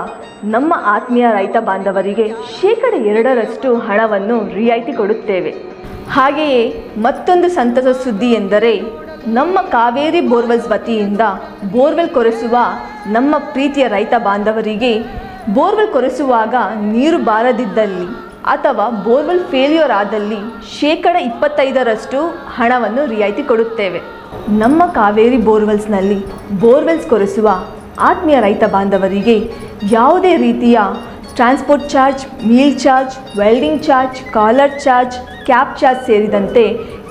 ನಮ್ಮ ಆತ್ಮೀಯ ರೈತ ಬಾಂಧವರಿಗೆ 2% ಹಣವನ್ನು ರಿಯಾಯಿತಿ ಕೊಡುತ್ತೇವೆ. ಹಾಗೆಯೇ ಮತ್ತೊಂದು ಸಂತಸ ಸುದ್ದಿ ಎಂದರೆ, ನಮ್ಮ ಕಾವೇರಿ ಬೋರ್ವೆಲ್ಸ್ ವತಿಯಿಂದ ಬೋರ್ವೆಲ್ ಕೊರೆಸುವ ನಮ್ಮ ಪ್ರೀತಿಯ ರೈತ ಬಾಂಧವರಿಗೆ ಬೋರ್ವೆಲ್ ಕೊರೆಸುವಾಗ ನೀರು ಬಾರದಿದ್ದಲ್ಲಿ ಅಥವಾ ಬೋರ್ವೆಲ್ ಫೇಲ್ಯೂರ್ ಆದಲ್ಲಿ 25% ಹಣವನ್ನು ರಿಯಾಯಿತಿ ಕೊಡುತ್ತೇವೆ. ನಮ್ಮ ಕಾವೇರಿ ಬೋರ್ವೆಲ್ಸ್ನಲ್ಲಿ ಬೋರ್ವೆಲ್ಸ್ ಕೊರೆಸುವ ಆತ್ಮೀಯ ರೈತ ಬಾಂಧವರಿಗೆ ಯಾವುದೇ ರೀತಿಯ transport charge, meal charge, welding charge, collar charge, cab charge ಸೇರಿದಂತೆ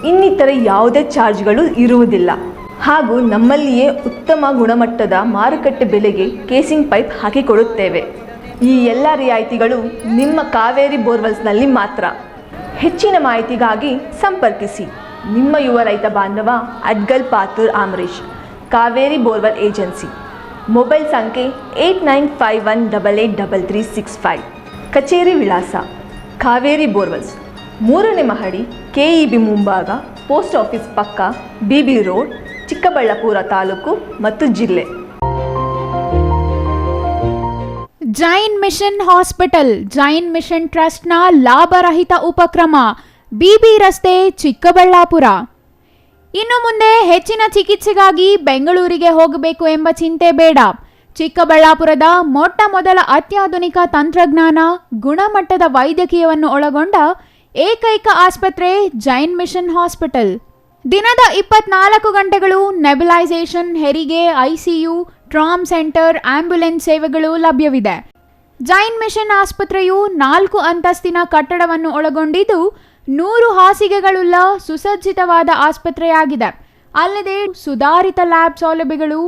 ಇನ್ನಿತರೆ ಯಾವುದೇ ಚಾರ್ಜ್ಗಳು ಇರುವುದಿಲ್ಲ. ಹಾಗೂ ನಮ್ಮಲ್ಲಿಯೇ ಉತ್ತಮ ಗುಣಮಟ್ಟದ ಮಾರುಕಟ್ಟೆ ಬೆಲೆಗೆ ಕೇಸಿಂಗ್ ಪೈಪ್ ಹಾಕಿಕೊಡುತ್ತೇವೆ. ಈ ಎಲ್ಲ ರಿಯಾಯಿತಿಗಳು ನಿಮ್ಮ ಕಾವೇರಿ ಬೋರ್ವೆಲ್ಸ್ನಲ್ಲಿ ಮಾತ್ರ. ಹೆಚ್ಚಿನ ಮಾಹಿತಿಗಾಗಿ ಸಂಪರ್ಕಿಸಿ ನಿಮ್ಮ ಯುವ ರೈತ ಬಾಂಧವ Adgal Pathur Amarish, Kaveri borewell agency, mobile ಸಂಖ್ಯೆ 8951883365. ಕಚೇರಿ ವಿಳಾಸ ಕಾವೇರಿ ಬೋರ್ವೆಲ್ಸ್, 3ನೇ ಮಹಡಿ, KEB ಮುಂಭಾಗ, ಪೋಸ್ಟ್ ಆಫೀಸ್ ಪಕ್ಕ, BB ರೋಡ್, ಚಿಕ್ಕಬಳ್ಳಾಪುರ ತಾಲೂಕು ಮತ್ತು ಜಿಲ್ಲೆ. Jain mission hospital, Jain mission ಟ್ರಸ್ಟ್ನ ಲಾಭರಹಿತ ಉಪಕ್ರಮ, BB ರಸ್ತೆ, ಚಿಕ್ಕಬಳ್ಳಾಪುರ. ಇನ್ನು ಮುಂದೆ ಹೆಚ್ಚಿನ ಚಿಕಿತ್ಸೆಗಾಗಿ ಬೆಂಗಳೂರಿಗೆ ಹೋಗಬೇಕು ಎಂಬ ಚಿಂತೆ ಬೇಡ. ಚಿಕ್ಕಬಳ್ಳಾಪುರದ ಮೊಟ್ಟ ಮೊದಲ ಅತ್ಯಾಧುನಿಕ ತಂತ್ರಜ್ಞಾನ, ಗುಣಮಟ್ಟದ ವೈದ್ಯಕೀಯವನ್ನು ಒಳಗೊಂಡ ಏಕೈಕ ಆಸ್ಪತ್ರೆ ಜೈನ್ ಮಿಷನ್ ಹಾಸ್ಪಿಟಲ್. ದಿನದ 24 ಗಂಟೆಗಳು ನೆಬುಲೈಸೇಷನ್, ಹೆರಿಗೆ, ICU, ಟ್ರಾಮ್ ಸೆಂಟರ್, ಆಂಬ್ಯುಲೆನ್ಸ್ ಸೇವೆಗಳು ಲಭ್ಯವಿದೆ. ಜೈನ್ ಮಿಷನ್ ಆಸ್ಪತ್ರೆಯು 4 ಅಂತಸ್ತಿನ ಕಟ್ಟಡವನ್ನು ಒಳಗೊಂಡಿದ್ದು 100 ಹಾಸಿಗೆಗಳುಳ್ಳ ಸುಸಜ್ಜಿತವಾದ ಆಸ್ಪತ್ರೆಯಾಗಿದೆ. ಅಲ್ಲದೆ ಸುಧಾರಿತ ಲ್ಯಾಬ್ ಸೌಲಭ್ಯಗಳು,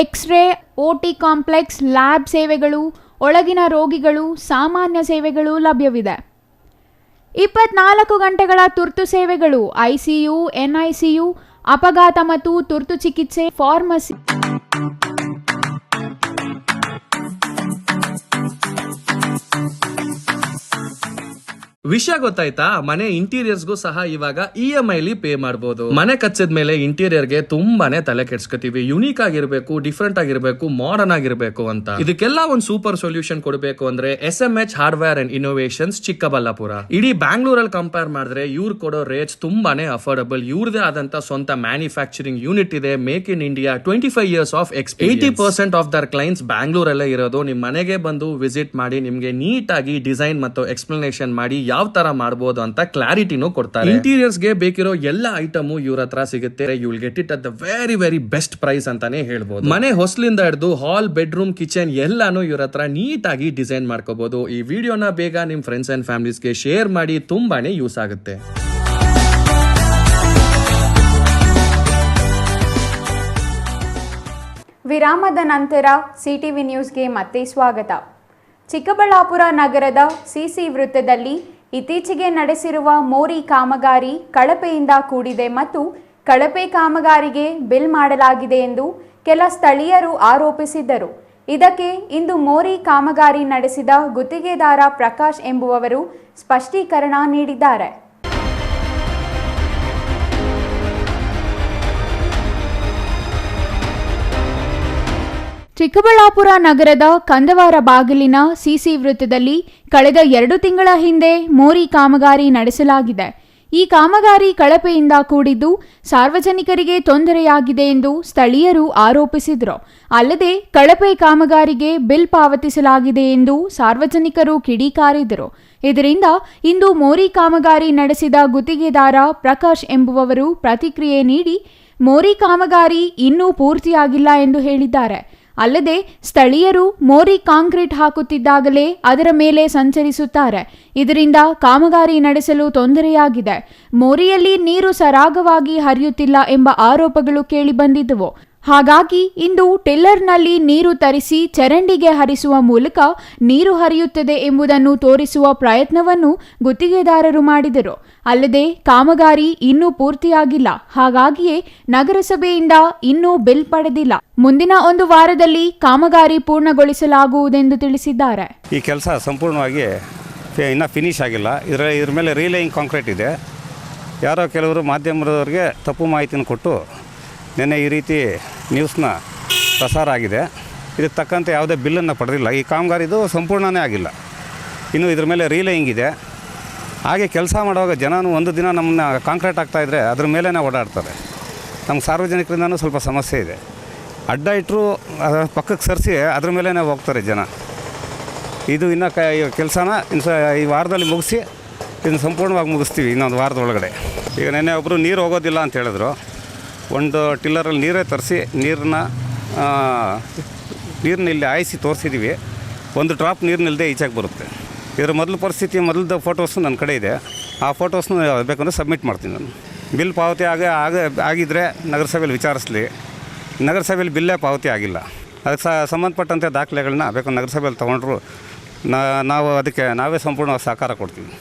ಎಕ್ಸ್ರೇ, OT ಕಾಂಪ್ಲೆಕ್ಸ್, ಲ್ಯಾಬ್ ಸೇವೆಗಳು, ಒಳಗಿನ ರೋಗಿಗಳು, ಸಾಮಾನ್ಯ ಸೇವೆಗಳು ಲಭ್ಯವಿದೆ. 24 ಗಂಟೆಗಳ ತುರ್ತು ಸೇವೆಗಳು, ICU, NICU, ಅಪಘಾತ ಮತ್ತು ತುರ್ತು ಚಿಕಿತ್ಸೆ, ಫಾರ್ಮಸಿ. ವಿಷಯ ಗೊತ್ತಾಯ್ತಾ? ಮನೆ ಇಂಟೀರಿಯರ್ಸ್ಗೂ ಸಹ ಇವಾಗ EMI ಪೇ ಮಾಡಬಹುದು. ಮನೆ ಕಚ್ಚಿದ ಮೇಲೆ ಇಂಟೀರಿಯರ್ಗೆ ತುಂಬಾನೇ ತಲೆ ಕೆಡ್ಸ್ಕೊತೀವಿ. ಯುನೀಕ್ ಆಗಿರ್ಬೇಕು, ಡಿಫ್ರೆಂಟ್ ಆಗಿರ್ಬೇಕು, ಮಾಡರ್ನ್ ಆಗಿರ್ಬೇಕು ಅಂತ. ಇದಕ್ಕೆಲ್ಲ ಒಂದು ಸೂಪರ್ ಸೊಲ್ಯೂಷನ್ ಕೊಡಬೇಕು ಅಂದ್ರೆ SMH hardware and innovations Chikkaballapur. ಇಡೀ ಬ್ಯಾಂಗ್ಳೂರಲ್ಲಿ ಕಂಪೇರ್ ಮಾಡಿದ್ರೆ ಇವ್ರು ಕೊಡೋ ರೇಟ್ಸ್ ತುಂಬಾನೇ ಅಫೋರ್ಡಬಲ್. ಇವ್ರದೇ ಆದಂತ ಸ್ವಂತ ಮ್ಯಾನುಫ್ಯಾಕ್ಚರಿಂಗ್ ಯೂನಿಟ್ ಇದೆ. Make in India, 25 years of experience. 80% of their clients ಬ್ಯಾಂಗ್ಳೂರಲ್ಲೇ ಇರೋದು. ನಿಮ್ ಮನೆಗೆ ಬಂದು ವಿಸಿಟ್ ಮಾಡಿ ನಿಮ್ಗೆ ನೀಟ್ ಆಗಿ ಡಿಸೈನ್ ಮತ್ತು ಎಕ್ಸ್ಪ್ಲನೇಷನ್ ಮಾಡಿ ಯಾವ ತರ ಮಾಡಬಹುದು ಅಂತ ಕ್ಲಾರಿಟಿನೂ ಕೊಡ್ತಾರೆ. ಇಂಟೀರಿಯರ್ಸ್ ಗೆ ಬೇಕಿರೋ ಎಲ್ಲ ಐಟಮ್ ಇವ್ರ ಹತ್ರ ಸಿಗುತ್ತೆ. You will get it at the very best price ಅಂತಾನೆ ಹೇಳ್ಬೋದು. ಮನೆ ಹೊಸಲಿಂದ ಹಿಡಿದು ಹಾಲ್, ಬೆಡ್ರೂಮ್, ಕಿಚನ್ ಎಲ್ಲಾನು ಇವ್ರ ಹತ್ರ ನೀಟ್ ಆಗಿ ಡಿಸೈನ್ ಮಾಡ್ಕೋಬಹುದು. ಈ ವಿಡಿಯೋನ ಬೇಗ ನಿಮ್ ಫ್ರೆಂಡ್ಸ್ ಅಂಡ್ ಫ್ಯಾಮಿಲೀಸ್ಗೆ ಶೇರ್ ಮಾಡಿ, ತುಂಬಾನೇ ಯೂಸ್ ಆಗುತ್ತೆ. ವಿರಾಮದ ನಂತರ CTV ನ್ಯೂಸ್ಗೆ ಮತ್ತೆ ಸ್ವಾಗತ. ಚಿಕ್ಕಬಳ್ಳಾಪುರ ನಗರದ CC ವೃತ್ತದಲ್ಲಿ ಇತ್ತೀಚೆಗೆ ನಡೆಸಿರುವ ಮೋರಿ ಕಾಮಗಾರಿ ಕಳಪೆಯಿಂದ ಕೂಡಿದೆ ಮತ್ತು ಕಳಪೆ ಕಾಮಗಾರಿಗೆ ಬಿಲ್ ಮಾಡಲಾಗಿದೆ ಎಂದು ಕೆಲ ಸ್ಥಳೀಯರು ಆರೋಪಿಸಿದ್ದರು. ಇದಕ್ಕೆ ಇಂದು ಮೋರಿ ಕಾಮಗಾರಿ ನಡೆಸಿದ ಗುತ್ತಿಗೆದಾರ ಪ್ರಕಾಶ್ ಎಂಬುವವರು ಸ್ಪಷ್ಟೀಕರಣ ನೀಡಿದ್ದಾರೆ. ಚಿಕ್ಕಬಳ್ಳಾಪುರ ನಗರದ ಕಂದವಾರ ಬಾಗಿಲಿನ CC ವೃತ್ತದಲ್ಲಿ ಕಳೆದ 2 ತಿಂಗಳ ಹಿಂದೆ ಮೋರಿ ಕಾಮಗಾರಿ ನಡೆಸಲಾಗಿದೆ. ಈ ಕಾಮಗಾರಿ ಕಳಪೆಯಿಂದ ಕೂಡಿದ್ದು ಸಾರ್ವಜನಿಕರಿಗೆ ತೊಂದರೆಯಾಗಿದೆ ಎಂದು ಸ್ಥಳೀಯರು ಆರೋಪಿಸಿದರು. ಅಲ್ಲದೆ ಕಳಪೆ ಕಾಮಗಾರಿಗೆ ಬಿಲ್ ಪಾವತಿಸಲಾಗಿದೆ ಎಂದು ಸಾರ್ವಜನಿಕರು ಕಿಡಿಕಾರಿದರು. ಇದರಿಂದ ಇಂದು ಮೋರಿ ಕಾಮಗಾರಿ ನಡೆಸಿದ ಗುತ್ತಿಗೆದಾರ ಪ್ರಕಾಶ್ ಎಂಬುವವರು ಪ್ರತಿಕ್ರಿಯೆ ನೀಡಿ ಮೋರಿ ಕಾಮಗಾರಿ ಇನ್ನೂ ಪೂರ್ತಿಯಾಗಿಲ್ಲ ಎಂದು ಹೇಳಿದ್ದಾರೆ. ಅಲ್ಲದೆ ಸ್ಥಳೀಯರು ಮೋರಿ ಕಾಂಕ್ರೀಟ್ ಹಾಕುತ್ತಿದ್ದಾಗಲೇ ಅದರ ಮೇಲೆ ಸಂಚರಿಸುತ್ತಾರೆ. ಇದರಿಂದ ಕಾಮಗಾರಿ ನಡೆಸಲು ತೊಂದರೆಯಾಗಿದೆ. ಮೋರಿಯಲ್ಲಿ ನೀರು ಸರಾಗವಾಗಿ ಹರಿಯುತ್ತಿಲ್ಲ ಎಂಬ ಆರೋಪಗಳು ಕೇಳಿಬಂದಿದ್ದವು. ಹಾಗಾಗಿ ಇಂದು ಟಿಲ್ಲರ್ನಲ್ಲಿ ನೀರು ತರಿಸಿ ಚರಂಡಿಗೆ ಹರಿಸುವ ಮೂಲಕ ನೀರು ಹರಿಯುತ್ತದೆ ಎಂಬುದನ್ನು ತೋರಿಸುವ ಪ್ರಯತ್ನವನ್ನು ಗುತ್ತಿಗೆದಾರರು ಮಾಡಿದರು. ಅಲ್ಲದೆ ಕಾಮಗಾರಿ ಇನ್ನೂ ಪೂರ್ತಿಯಾಗಿಲ್ಲ. ಹಾಗಾಗಿಯೇ ನಗರಸಭೆಯಿಂದ ಇನ್ನೂ ಬಿಲ್ ಪಡೆದಿಲ್ಲ. ಮುಂದಿನ 1 ವಾರದಲ್ಲಿ ಕಾಮಗಾರಿ ಪೂರ್ಣಗೊಳಿಸಲಾಗುವುದೆಂದು ತಿಳಿಸಿದ್ದಾರೆ. ಈ ಕೆಲಸ ಸಂಪೂರ್ಣವಾಗಿ ಇನ್ನೂ ಫಿನಿಶ್ ಆಗಿಲ್ಲ. ಇದ್ರ ಮೇಲೆ ರೀಲೇಯಿಂಗ್ ಕಾಂಕ್ರೀಟ್ ಇದೆ. ಯಾರೋ ಕೆಲವರು ಮಾಧ್ಯಮದವರಿಗೆ ತಪ್ಪು ಮಾಹಿತಿಯನ್ನು ಕೊಟ್ಟು ನಿನ್ನೆ ಈ ರೀತಿ ನ್ಯೂಸ್ನ ಪ್ರಸಾರ ಆಗಿದೆ. ಇದಕ್ಕೆ ತಕ್ಕಂತೆ ಯಾವುದೇ ಬಿಲ್ಲನ್ನು ಪಡೆದಿಲ್ಲ. ಈ ಕಾಮಗಾರಿದು ಸಂಪೂರ್ಣನೇ ಆಗಿಲ್ಲ. ಇನ್ನು ಇದ್ರ ಮೇಲೆ ರೀಲೇಯಿಂಗ್ ಇದೆ. ಹಾಗೆ ಕೆಲಸ ಮಾಡುವಾಗ ಜನನು ಒಂದು ದಿನ ನಮ್ಮನ್ನ ಕಾಂಕ್ರೀಟ್ ಆಗ್ತಾಯಿದ್ರೆ ಅದ್ರ ಮೇಲೇ ಓಡಾಡ್ತಾರೆ. ನಮ್ಮ ಸಾರ್ವಜನಿಕರಿಂದನೂ ಸ್ವಲ್ಪ ಸಮಸ್ಯೆ ಇದೆ. ಅಡ್ಡ ಇಟ್ಟರು ಪಕ್ಕಕ್ಕೆ ಸರಿಸಿ ಅದ್ರ ಮೇಲೇ ಹೋಗ್ತಾರೆ ಜನ. ಇದು ಇನ್ನು ಕೆಲಸನ ಈ ವಾರದಲ್ಲಿ ಮುಗಿಸಿ ಇದನ್ನು ಸಂಪೂರ್ಣವಾಗಿ ಮುಗಿಸ್ತೀವಿ ಇನ್ನೊಂದು ವಾರದ ಒಳಗಡೆ. ಈಗ ನೆನ್ನೆ ಒಬ್ಬರು ನೀರು ಹೋಗೋದಿಲ್ಲ ಅಂತ ಹೇಳಿದ್ರು. ಒಂದು ಟಿಲ್ಲರಲ್ಲಿ ನೀರೇ ತರಿಸಿ ನೀರನ್ನ ಇಲ್ಲಿ ಹಾಯಿಸಿ ತೋರಿಸಿದ್ದೀವಿ. ಒಂದು ಡ್ರಾಪ್ ನೀರಿನಿಲ್ಲದೆ ಈಚೆಗೆ ಬರುತ್ತೆ. ಇದರ ಮೊದಲ ಪರಿಸ್ಥಿತಿ, ಮೊದಲದ ಫೋಟೋಸು ನನ್ನ ಕಡೆ ಇದೆ. ಆ ಫೋಟೋಸ್ನ ಬೇಕಂದ್ರೆ ಸಬ್ಮಿಟ್ ಮಾಡ್ತೀನಿ ನಾನು. ಬಿಲ್ ಪಾವತಿ ಆಗಿದ್ದರೆ ನಗರಸಭೆಯಲ್ಲಿ ವಿಚಾರಿಸಲಿ. ನಗರಸಭೆಯಲ್ಲಿ ಬಿಲ್ಲೇ ಪಾವತಿ ಆಗಿಲ್ಲ. ಅದಕ್ಕೆ ಸಂಬಂಧಪಟ್ಟಂತೆ ದಾಖಲೆಗಳನ್ನ ಬೇಕು ನಗರಸಭೆಯಲ್ಲಿ ತೊಗೊಂಡ್ರು ನಾವು ಅದಕ್ಕೆ ನಾವೇ ಸಂಪೂರ್ಣ ಸಹಕಾರ ಕೊಡ್ತೀವಿ.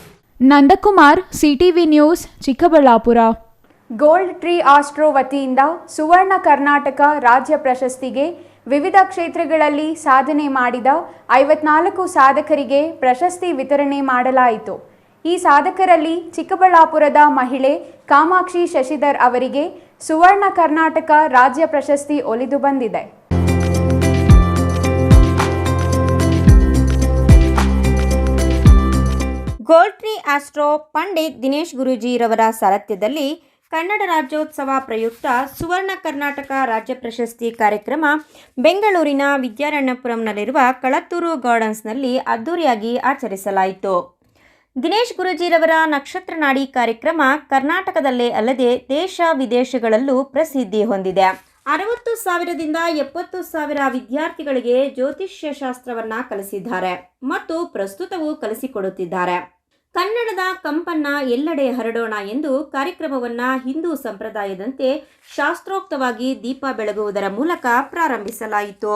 Nandakumar, CTV news, Chikkaballapur. Gold tree astro ವತಿಯಿಂದ ಸುವರ್ಣ ಕರ್ನಾಟಕ ರಾಜ್ಯ ಪ್ರಶಸ್ತಿಗೆ ವಿವಿಧ ಕ್ಷೇತ್ರಗಳಲ್ಲಿ ಸಾಧನೆ ಮಾಡಿದ 54 ಸಾಧಕರಿಗೆ ಪ್ರಶಸ್ತಿ ವಿತರಣೆ ಮಾಡಲಾಯಿತು. ಈ ಸಾಧಕರಲ್ಲಿ ಚಿಕ್ಕಬಳ್ಳಾಪುರದ ಮಹಿಳೆ ಕಾಮಾಕ್ಷಿ ಶಶಿಧರ್ ಅವರಿಗೆ ಸುವರ್ಣ ಕರ್ನಾಟಕ ರಾಜ್ಯ ಪ್ರಶಸ್ತಿ ಒಲಿದು ಬಂದಿದೆ. Gold tree astro Pandit Dinesh ಗುರೂಜಿರವರ ಸಾರಥ್ಯದಲ್ಲಿ ಕನ್ನಡ ರಾಜ್ಯೋತ್ಸವ ಪ್ರಯುಕ್ತ ಸುವರ್ಣ ಕರ್ನಾಟಕ ರಾಜ್ಯ ಪ್ರಶಸ್ತಿ ಕಾರ್ಯಕ್ರಮ ಬೆಂಗಳೂರಿನ ವಿದ್ಯಾರಣ್ಯಪುರಂನಲ್ಲಿರುವ ಕಳತ್ತೂರು ಗಾರ್ಡನ್ಸ್ನಲ್ಲಿ ಅದ್ದೂರಿಯಾಗಿ ಆಚರಿಸಲಾಯಿತು. ದಿನೇಶ್ ಗುರೂಜಿರವರ ನಕ್ಷತ್ರ ನಾಡಿ ಕಾರ್ಯಕ್ರಮ ಕರ್ನಾಟಕದಲ್ಲೇ ಅಲ್ಲದೆ ದೇಶ ವಿದೇಶಗಳಲ್ಲೂ ಪ್ರಸಿದ್ಧಿ ಹೊಂದಿದೆ. 60,000ದಿಂದ 70,000 ವಿದ್ಯಾರ್ಥಿಗಳಿಗೆ ಜ್ಯೋತಿಷ್ಯ ಶಾಸ್ತ್ರವನ್ನ ಕಲಿಸಿದ್ದಾರೆ ಮತ್ತು ಪ್ರಸ್ತುತವೂ ಕಲಿಸಿಕೊಡುತ್ತಿದ್ದಾರೆ. ಕನ್ನಡದ ಕಂಪನ್ನ ಎಲ್ಲೆಡೆ ಹರಡೋಣ ಎಂದು ಕಾರ್ಯಕ್ರಮವನ್ನು ಹಿಂದೂ ಸಂಪ್ರದಾಯದಂತೆ ಶಾಸ್ತ್ರೋಕ್ತವಾಗಿ ದೀಪ ಬೆಳಗುವುದರ ಮೂಲಕ ಪ್ರಾರಂಭಿಸಲಾಯಿತು.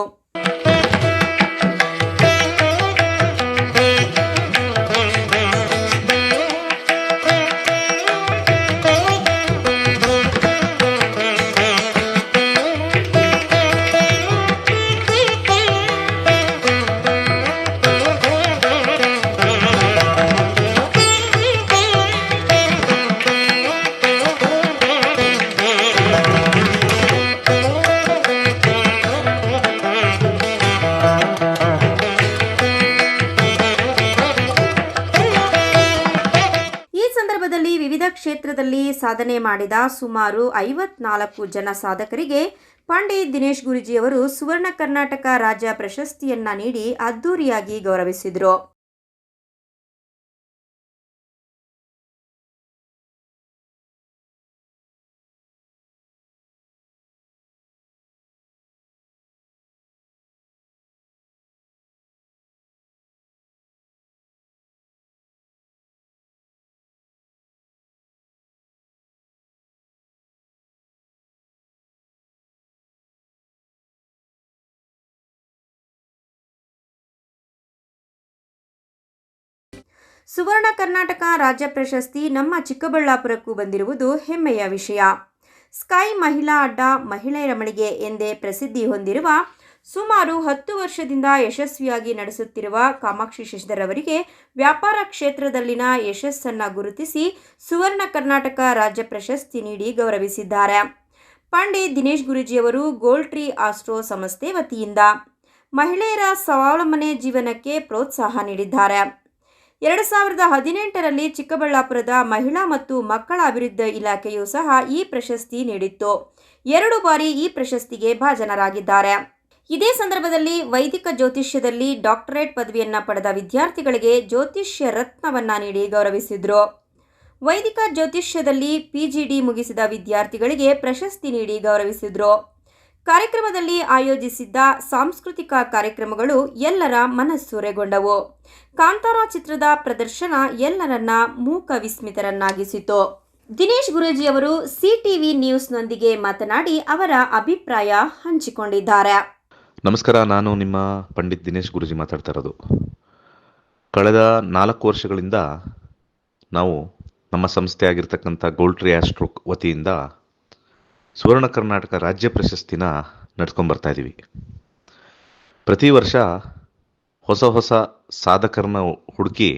ವಿವಿಧ ಕ್ಷೇತ್ರದಲ್ಲಿ ಸಾಧನೆ ಮಾಡಿದ ಸುಮಾರು 54 ಜನ ಸಾಧಕರಿಗೆ ಪಂಡಿತ್ ದಿನೇಶ್ ಗುರೂಜಿಯವರು ಸುವರ್ಣ ಕರ್ನಾಟಕ ರಾಜ್ಯ ಪ್ರಶಸ್ತಿಯನ್ನ ನೀಡಿ ಅದ್ದೂರಿಯಾಗಿ ಗೌರವಿಸಿದರು. ಸುವರ್ಣ ಕರ್ನಾಟಕ ರಾಜ್ಯ ಪ್ರಶಸ್ತಿ ನಮ್ಮ ಚಿಕ್ಕಬಳ್ಳಾಪುರಕ್ಕೂ ಬಂದಿರುವುದು ಹೆಮ್ಮೆಯ ವಿಷಯ. ಸ್ಕೈ ಮಹಿಳಾ ಅಡ್ಡ ಮಹಿಳೆಯರ ಮಳಿಗೆ ಎಂದೇ ಪ್ರಸಿದ್ಧಿ ಹೊಂದಿರುವ ಸುಮಾರು 10 ವರ್ಷದಿಂದ ಯಶಸ್ವಿಯಾಗಿ ನಡೆಸುತ್ತಿರುವ ಕಾಮಾಕ್ಷಿ ಶಶಿಧರ್ ಅವರಿಗೆ ವ್ಯಾಪಾರ ಕ್ಷೇತ್ರದಲ್ಲಿನ ಯಶಸ್ಸನ್ನು ಗುರುತಿಸಿ ಸುವರ್ಣ ಕರ್ನಾಟಕ ರಾಜ್ಯ ಪ್ರಶಸ್ತಿ ನೀಡಿ ಗೌರವಿಸಿದ್ದಾರೆ. ಪಂಡಿತ್ ದಿನೇಶ್ ಗುರೂಜಿಯವರು ಗೋಲ್ಡ್ ಟ್ರೀ ಆಸ್ಟ್ರೋ ಸಂಸ್ಥೆ ವತಿಯಿಂದ ಮಹಿಳೆಯರ ಸ್ವಾವಲಂಬನೆ ಜೀವನಕ್ಕೆ ಪ್ರೋತ್ಸಾಹ ನೀಡಿದ್ದಾರೆ. 2018ರಲ್ಲಿ ಚಿಕ್ಕಬಳ್ಳಾಪುರದ ಮಹಿಳಾ ಮತ್ತು ಮಕ್ಕಳ ಅಭಿವೃದ್ಧಿ ಇಲಾಖೆಯು ಸಹ ಈ ಪ್ರಶಸ್ತಿ ನೀಡಿತ್ತು. 2 ಬಾರಿ ಈ ಪ್ರಶಸ್ತಿಗೆ ಭಾಜನರಾಗಿದ್ದಾರೆ. ಇದೇ ಸಂದರ್ಭದಲ್ಲಿ ವೈದಿಕ ಜ್ಯೋತಿಷ್ಯದಲ್ಲಿ ಡಾಕ್ಟರೇಟ್ ಪದವಿಯನ್ನು ಪಡೆದ ವಿದ್ಯಾರ್ಥಿಗಳಿಗೆ ಜ್ಯೋತಿಷ್ಯ ರತ್ನವನ್ನ ನೀಡಿ ಗೌರವಿಸಿದರು. ವೈದಿಕ ಜ್ಯೋತಿಷ್ಯದಲ್ಲಿ PGD ಮುಗಿಸಿದ ವಿದ್ಯಾರ್ಥಿಗಳಿಗೆ ಪ್ರಶಸ್ತಿ ನೀಡಿ ಗೌರವಿಸಿದರು. ಕಾರ್ಯಕ್ರಮದಲ್ಲಿ ಆಯೋಜಿಸಿದ್ದ ಸಾಂಸ್ಕೃತಿಕ ಕಾರ್ಯಕ್ರಮಗಳು ಎಲ್ಲರ ಮನಸೂರೆಗೊಂಡವು. ಕಾಂತಾರ ಚಿತ್ರದ ಪ್ರದರ್ಶನ ಎಲ್ಲರನ್ನ ಮೂಕ ವಿಸ್ಮಿತರನ್ನಾಗಿಸಿತು. ದಿನೇಶ್ ಗುರೂಜಿಯವರು CTV ನ್ಯೂಸ್ನೊಂದಿಗೆ ಮಾತನಾಡಿ ಅವರ ಅಭಿಪ್ರಾಯ ಹಂಚಿಕೊಂಡಿದ್ದಾರೆ. ನಮಸ್ಕಾರ, ನಾನು ನಿಮ್ಮ ಪಂಡಿತ್ ದಿನೇಶ್ ಗುರೂಜಿ ಮಾತಾಡ್ತಾ ಇರೋದು. ಕಳೆದ 4 ವರ್ಷಗಳಿಂದ ನಾವು ನಮ್ಮ ಸಂಸ್ಥೆ ಆಗಿರ್ತಕ್ಕಂಥ ಗೋಲ್ಡ್ ಟ್ರೀ ಆಸ್ಟ್ರೋ ವತಿಯಿಂದ ಸುವರ್ಣ ಕರ್ನಾಟಕ ರಾಜ್ಯ ಪ್ರಶಸ್ತಿನ ನಡೆಸ್ಕೊಂಡ್ಬರ್ತಾ ಇದ್ದೀವಿ. ಪ್ರತಿ ವರ್ಷ ಹೊಸ ಸಾಧಕರನ್ನ ಹುಡುಕಿ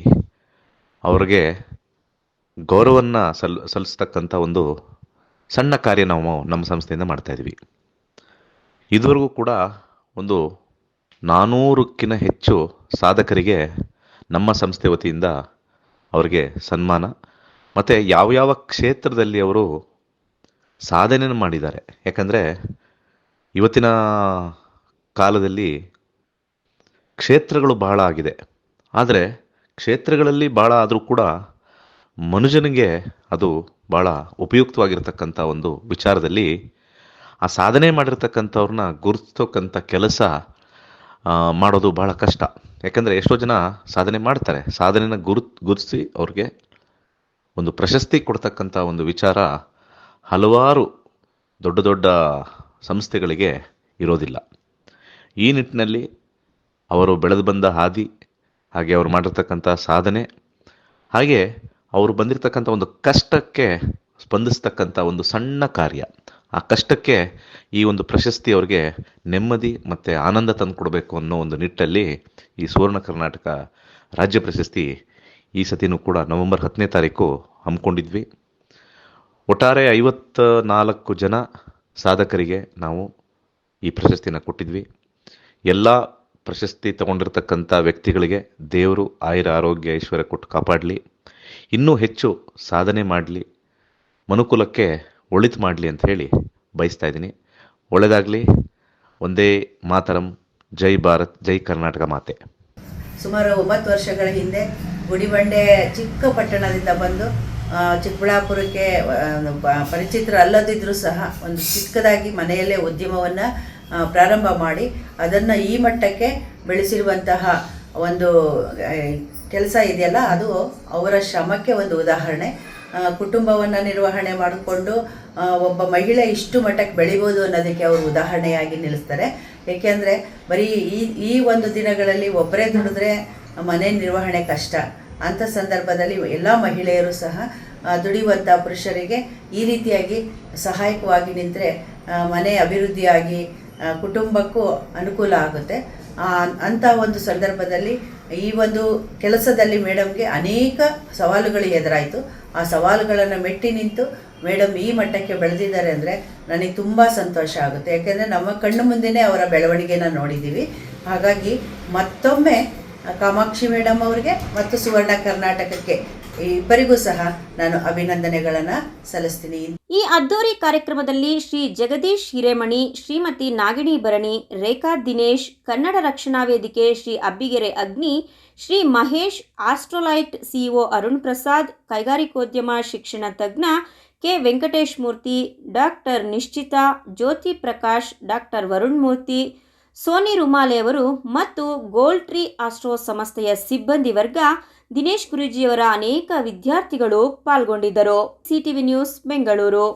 ಅವ್ರಿಗೆ ಗೌರವವನ್ನು ಸಲ್ಲಿಸ್ತಕ್ಕಂಥ ಒಂದು ಸಣ್ಣ ಕಾರ್ಯ ನಾವು ನಮ್ಮ ಸಂಸ್ಥೆಯಿಂದ ಮಾಡ್ತಾಯಿದ್ದೀವಿ. ಇದುವರೆಗೂ ಕೂಡ ಒಂದು 400ಕ್ಕಿಂತ ಹೆಚ್ಚು ಸಾಧಕರಿಗೆ ನಮ್ಮ ಸಂಸ್ಥೆ ವತಿಯಿಂದ ಅವರಿಗೆ ಸನ್ಮಾನ ಮತ್ತು ಯಾವ ಕ್ಷೇತ್ರದಲ್ಲಿ ಅವರು ಸಾಧನೆಯನ್ನು ಮಾಡಿದ್ದಾರೆ. ಯಾಕಂದರೆ ಇವತ್ತಿನ ಕಾಲದಲ್ಲಿ ಕ್ಷೇತ್ರಗಳು ಬಹಳ ಆಗಿದೆ. ಆದರೆ ಕ್ಷೇತ್ರಗಳಲ್ಲಿ ಭಾಳ ಆದರೂ ಕೂಡ ಮನುಷ್ಯನಿಗೆ ಅದು ಭಾಳ ಉಪಯುಕ್ತವಾಗಿರ್ತಕ್ಕಂಥ ಒಂದು ವಿಚಾರದಲ್ಲಿ ಆ ಸಾಧನೆ ಮಾಡಿರ್ತಕ್ಕಂಥವ್ರನ್ನ ಗುರುತಿಸ್ತಕ್ಕಂಥ ಕೆಲಸ ಮಾಡೋದು ಭಾಳ ಕಷ್ಟ. ಯಾಕಂದರೆ ಎಷ್ಟೋ ಜನ ಸಾಧನೆ ಮಾಡ್ತಾರೆ, ಸಾಧನೆನ ಗುರುತಿಸಿ ಅವ್ರಿಗೆ ಒಂದು ಪ್ರಶಸ್ತಿ ಕೊಡ್ತಕ್ಕಂಥ ಒಂದು ವಿಚಾರ ಹಲವಾರು ದೊಡ್ಡ ಸಂಸ್ಥೆಗಳಿಗೆ ಇರೋದಿಲ್ಲ. ಈ ನಿಟ್ಟಿನಲ್ಲಿ ಅವರು ಬೆಳೆದು ಬಂದ ಹಾದಿ, ಹಾಗೆ ಅವರು ಮಾಡಿರ್ತಕ್ಕಂಥ ಸಾಧನೆ, ಹಾಗೆ ಅವರು ಬಂದಿರತಕ್ಕಂಥ ಒಂದು ಕಷ್ಟಕ್ಕೆ ಸ್ಪಂದಿಸ್ತಕ್ಕಂಥ ಒಂದು ಸಣ್ಣ ಕಾರ್ಯ. ಆ ಕಷ್ಟಕ್ಕೆ ಈ ಒಂದು ಪ್ರಶಸ್ತಿ ಅವ್ರಿಗೆ ನೆಮ್ಮದಿ ಮತ್ತು ಆನಂದ ತಂದುಕೊಡ್ಬೇಕು ಅನ್ನೋ ಒಂದು ನಿಟ್ಟಲ್ಲಿ ಈ ಸುವರ್ಣ ಕರ್ನಾಟಕ ರಾಜ್ಯ ಪ್ರಶಸ್ತಿ ಈ ಸತಿನೂ ಕೂಡ ನವೆಂಬರ್ 10ನೇ ತಾರೀಕು ಹಮ್ಮಿಕೊಂಡಿದ್ವಿ. ಒಟ್ಟಾರೆ 54 ಜನ ಸಾಧಕರಿಗೆ ನಾವು ಈ ಪ್ರಶಸ್ತಿನ ಕೊಟ್ಟಿದ್ವಿ. ಎಲ್ಲ ಪ್ರಶಸ್ತಿ ತಗೊಂಡಿರ್ತಕ್ಕಂಥ ವ್ಯಕ್ತಿಗಳಿಗೆ ದೇವರು ಆಯುರ ಆರೋಗ್ಯ ಐಶ್ವರ್ಯ ಕೊಟ್ಟು ಕಾಪಾಡಲಿ, ಇನ್ನೂ ಹೆಚ್ಚು ಸಾಧನೆ ಮಾಡಲಿ, ಮನುಕುಲಕ್ಕೆ ಒಳಿತು ಮಾಡಲಿ ಅಂತ ಹೇಳಿ ಬಯಸ್ತಾ ಇದ್ದೀನಿ. ಒಳ್ಳೆಯದಾಗಲಿ. ಒಂದೇ ಮಾತರಂ. ಜೈ ಭಾರತ್, ಜೈ ಕರ್ನಾಟಕ ಮಾತೆ. ಸುಮಾರು 9 ವರ್ಷಗಳ ಹಿಂದೆ ಗುಡಿಬಂಡೆ ಚಿಕ್ಕ ಪಟ್ಟಣದಿಂದ ಬಂದು ಚಿಕ್ಕಬಳ್ಳಾಪುರಕ್ಕೆ ಪರಿಚಿತರು ಅಲ್ಲದಿದ್ದರೂ ಸಹ ಒಂದು ಚಿಕ್ಕದಾಗಿ ಮನೆಯಲ್ಲೇ ಉದ್ಯಮವನ್ನು ಪ್ರಾರಂಭ ಮಾಡಿ ಅದನ್ನು ಈ ಮಟ್ಟಕ್ಕೆ ಬೆಳೆಸಿರುವಂತಹ ಒಂದು ಕೆಲಸ ಇದೆಯಲ್ಲ, ಅದು ಅವರ ಶ್ರಮಕ್ಕೆ ಒಂದು ಉದಾಹರಣೆ. ಕುಟುಂಬವನ್ನು ನಿರ್ವಹಣೆ ಮಾಡಿಕೊಂಡು ಒಬ್ಬ ಮಹಿಳೆ ಇಷ್ಟು ಮಟ್ಟಕ್ಕೆ ಬೆಳಿಬೋದು ಅನ್ನೋದಕ್ಕೆ ಅವರು ಉದಾಹರಣೆಯಾಗಿ ನಿಲ್ಲಿಸ್ತಾರೆ. ಏಕೆಂದರೆ ಬರೀ ಈ ಒಂದು ದಿನಗಳಲ್ಲಿ ಒಬ್ಬರೇ ದುಡಿದ್ರೆ ಮನೆ ನಿರ್ವಹಣೆ ಕಷ್ಟ. ಅಂಥ ಸಂದರ್ಭದಲ್ಲಿ ಎಲ್ಲ ಮಹಿಳೆಯರು ಸಹ ದುಡಿಯುವಂಥ ಪುರುಷರಿಗೆ ಈ ರೀತಿಯಾಗಿ ಸಹಾಯಕವಾಗಿ ನಿಂತರೆ ಮನೆ ಅಭಿವೃದ್ಧಿಯಾಗಿ ಕುಟುಂಬಕ್ಕೂ ಅನುಕೂಲ ಆಗುತ್ತೆ. ಅಂಥ ಒಂದು ಸಂದರ್ಭದಲ್ಲಿ ಈ ಒಂದು ಕೆಲಸದಲ್ಲಿ ಮೇಡಮ್ಗೆ ಅನೇಕ ಸವಾಲುಗಳು ಎದುರಾಯಿತು. ಆ ಸವಾಲುಗಳನ್ನು ಮೆಟ್ಟಿ ನಿಂತು ಮೇಡಮ್ ಈ ಮಟ್ಟಕ್ಕೆ ಬೆಳೆದಿದ್ದಾರೆ ಅಂದರೆ ನನಗೆ ತುಂಬ ಸಂತೋಷ ಆಗುತ್ತೆ. ಯಾಕೆಂದರೆ ನಮ್ಮ ಕಣ್ಣು ಮುಂದೆಯೇ ಅವರ ಬೆಳವಣಿಗೆನ ನೋಡಿದ್ದೀವಿ. ಹಾಗಾಗಿ ಮತ್ತೊಮ್ಮೆ ಕಾಮಾಕ್ಷಿ ಮೇಡಮ್ ಅವರಿಗೆ ಮತ್ತು ಸುವರ್ಣ ಕರ್ನಾಟಕಕ್ಕೆ ಇಬ್ಬರಿಗೂ ಸಹ ನಾನು ಅಭಿನಂದನೆಗಳನ್ನು ಸಲ್ಲಿಸ್ತೀನಿ. ಈ ಅದ್ದೂರಿ ಕಾರ್ಯಕ್ರಮದಲ್ಲಿ ಶ್ರೀ ಜಗದೀಶ್ ಹಿರೇಮಣಿ, ಶ್ರೀಮತಿ ನಾಗಿಣಿ ಭರಣಿ, ರೇಖಾ ದಿನೇಶ್, ಕನ್ನಡ ರಕ್ಷಣಾ ವೇದಿಕೆ ಶ್ರೀ ಅಬ್ಬಿಗೆರೆ ಅಗ್ನಿ, ಶ್ರೀ ಮಹೇಶ್, ಆಸ್ಟ್ರೋಲೈಟ್ ಸಿಇಒ ಅರುಣ್ ಪ್ರಸಾದ್, ಕೈಗಾರಿಕೋದ್ಯಮ ಶಿಕ್ಷಣ ತಜ್ಞ ಕೆ ವೆಂಕಟೇಶ್ ಮೂರ್ತಿ, ಡಾಕ್ಟರ್ ನಿಶ್ಚಿತಾ, ಜ್ಯೋತಿ ಪ್ರಕಾಶ್, ಡಾಕ್ಟರ್ ವರುಣ್ ಮೂರ್ತಿ, ಸೋನಿ ರುಮಾಲೆ ಅವರು ಮತ್ತು ಗೋಲ್ಡ್ ಟ್ರೀ ಆಸ್ಟ್ರೋ ಸಂಸ್ಥೆಯ ಸಿಬ್ಬಂದಿ ವರ್ಗ, ದಿನೇಶ್ ಗುರೂಜಿಯವರ ಅನೇಕ ವಿದ್ಯಾರ್ಥಿಗಳು ಪಾಲ್ಗೊಂಡಿದ್ದರು. CTV news, Bengaluru.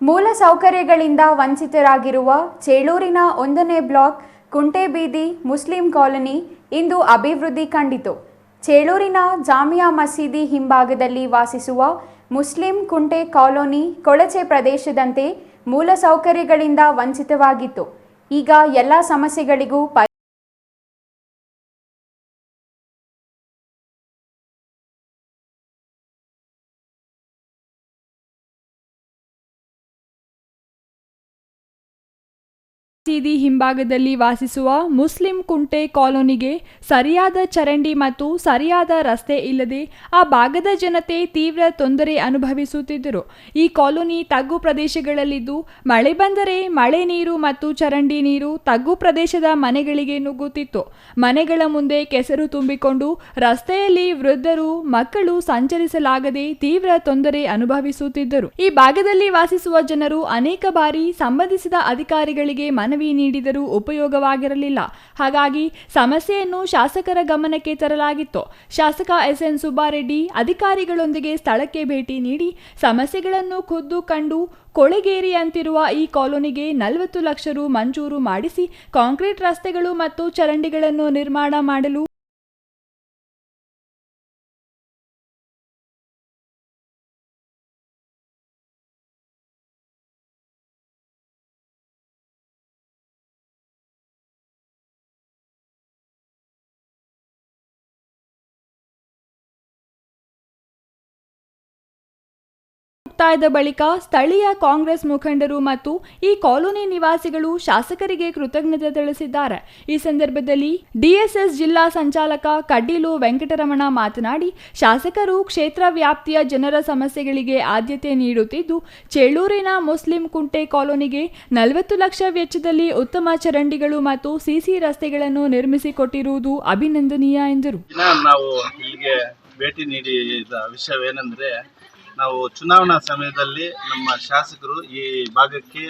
ಮೂಲ ಸೌಕರ್ಯಗಳಿಂದ ವಂಚಿತರಾಗಿರುವ ಚೇಳೂರಿನ 1ನೇ ಬ್ಲಾಕ್ ಕುಂಟೆಬೀದಿ ಮುಸ್ಲಿಂ ಕಾಲೋನಿ ಇಂದು ಅಭಿವೃದ್ಧಿ ಕಂಡಿತು. ಚೇಳೂರಿನ ಜಾಮಿಯಾ ಮಸೀದಿ ಹಿಂಭಾಗದಲ್ಲಿ ವಾಸಿಸುವ ಮುಸ್ಲಿಂ ಕುಂಟೆ ಕಾಲೋನಿ ಕೊಳಚೆ ಪ್ರದೇಶದಂತೆ ಮೂಲ ಸೌಕರ್ಯಗಳಿಂದ ವಂಚಿತವಾಗಿತ್ತು. ಈಗ ಎಲ್ಲ ಸಮಸ್ಯೆಗಳಿಗೂ ಮಸೀದಿ ಹಿಂಭಾಗದಲ್ಲಿ ವಾಸಿಸುವ ಮುಸ್ಲಿಂ ಕುಂಟೆ ಕಾಲೋನಿಗೆ ಸರಿಯಾದ ಚರಂಡಿ ಮತ್ತು ಸರಿಯಾದ ರಸ್ತೆ ಇಲ್ಲದೆ ಆ ಭಾಗದ ಜನತೆ ತೀವ್ರ ತೊಂದರೆ ಅನುಭವಿಸುತ್ತಿದ್ದರು. ಈ ಕಾಲೋನಿ ತಗ್ಗು ಪ್ರದೇಶಗಳಲ್ಲಿದ್ದು ಮಳೆ ಬಂದರೆ ಮಳೆ ನೀರು ಮತ್ತು ಚರಂಡಿ ನೀರು ತಗ್ಗು ಪ್ರದೇಶದ ಮನೆಗಳಿಗೆ ನುಗ್ಗುತ್ತಿತ್ತು. ಮನೆಗಳ ಮುಂದೆ ಕೆಸರು ತುಂಬಿಕೊಂಡು ರಸ್ತೆಯಲ್ಲಿ ವೃದ್ಧರು, ಮಕ್ಕಳು ಸಂಚರಿಸಲಾಗದೆ ತೀವ್ರ ತೊಂದರೆ ಅನುಭವಿಸುತ್ತಿದ್ದರು. ಈ ಭಾಗದಲ್ಲಿ ವಾಸಿಸುವ ಜನರು ಅನೇಕ ಬಾರಿ ಸಂಬಂಧಿಸಿದ ಅಧಿಕಾರಿಗಳಿಗೆ ಮನವಿ ನೀಡಿದರೂ ಉಪಯೋಗವಾಗಿರಲಿಲ್ಲ. ಹಾಗಾಗಿ ಸಮಸ್ಯೆಯನ್ನು ಶಾಸಕರ ಗಮನಕ್ಕೆ ತರಲಾಗಿತ್ತು. ಶಾಸಕ ಎಸ್ಎನ್ ಸುಬ್ಬಾರೆಡ್ಡಿ ಅಧಿಕಾರಿಗಳೊಂದಿಗೆ ಸ್ಥಳಕ್ಕೆ ಭೇಟಿ ನೀಡಿ ಸಮಸ್ಯೆಗಳನ್ನು ಖುದ್ದು ಕಂಡು ಕೊಳೆಗೇರಿ ಅಂತಿರುವ ಈ ಕಾಲೋನಿಗೆ 40 ಲಕ್ಷ ರು ಮಂಜೂರು ಮಾಡಿಸಿ ಕಾಂಕ್ರೀಟ್ ರಸ್ತೆಗಳು ಮತ್ತು ಚರಂಡಿಗಳನ್ನು ನಿರ್ಮಾಣ ಮಾಡಲು ಮುಕ್ತಾಯದ ಬಳಿಕ ಸ್ಥಳೀಯ ಕಾಂಗ್ರೆಸ್ ಮುಖಂಡರು ಮತ್ತು ಈ ಕಾಲೋನಿ ನಿವಾಸಿಗಳು ಶಾಸಕರಿಗೆ ಕೃತಜ್ಞತೆ ತಿಳಿಸಿದ್ದಾರೆ. ಈ ಸಂದರ್ಭದಲ್ಲಿ ಡಿಎಸ್ಎಸ್ ಜಿಲ್ಲಾ ಸಂಚಾಲಕ ಕಡ್ಡಿಲು ವೆಂಕಟರಮಣ ಮಾತನಾಡಿ, ಶಾಸಕರು ಕ್ಷೇತ್ರ ವ್ಯಾಪ್ತಿಯ ಜನರ ಸಮಸ್ಯೆಗಳಿಗೆ ಆದ್ಯತೆ ನೀಡುತ್ತಿದ್ದು ಚೇಳೂರಿನ ಮುಸ್ಲಿಂ ಕುಂಟೆ ಕಾಲೋನಿಗೆ 40 ಲಕ್ಷ ವೆಚ್ಚದಲ್ಲಿ ಉತ್ತಮ ಚರಂಡಿಗಳು ಮತ್ತು ಸಿಸಿ ರಸ್ತೆಗಳನ್ನು ನಿರ್ಮಿಸಿಕೊಟ್ಟಿರುವುದು ಅಭಿನಂದನೀಯ ಎಂದರು. ನಾವು ಇಲ್ಲಿಗೆ ಭೇಟಿ ನೀಡಿದ ವಿಷಯವೇನೆಂದರೆ, ನಾವು ಚುನಾವಣಾ ಸಮಯದಲ್ಲಿ ನಮ್ಮ ಶಾಸಕರು ಈ ಭಾಗಕ್ಕೆ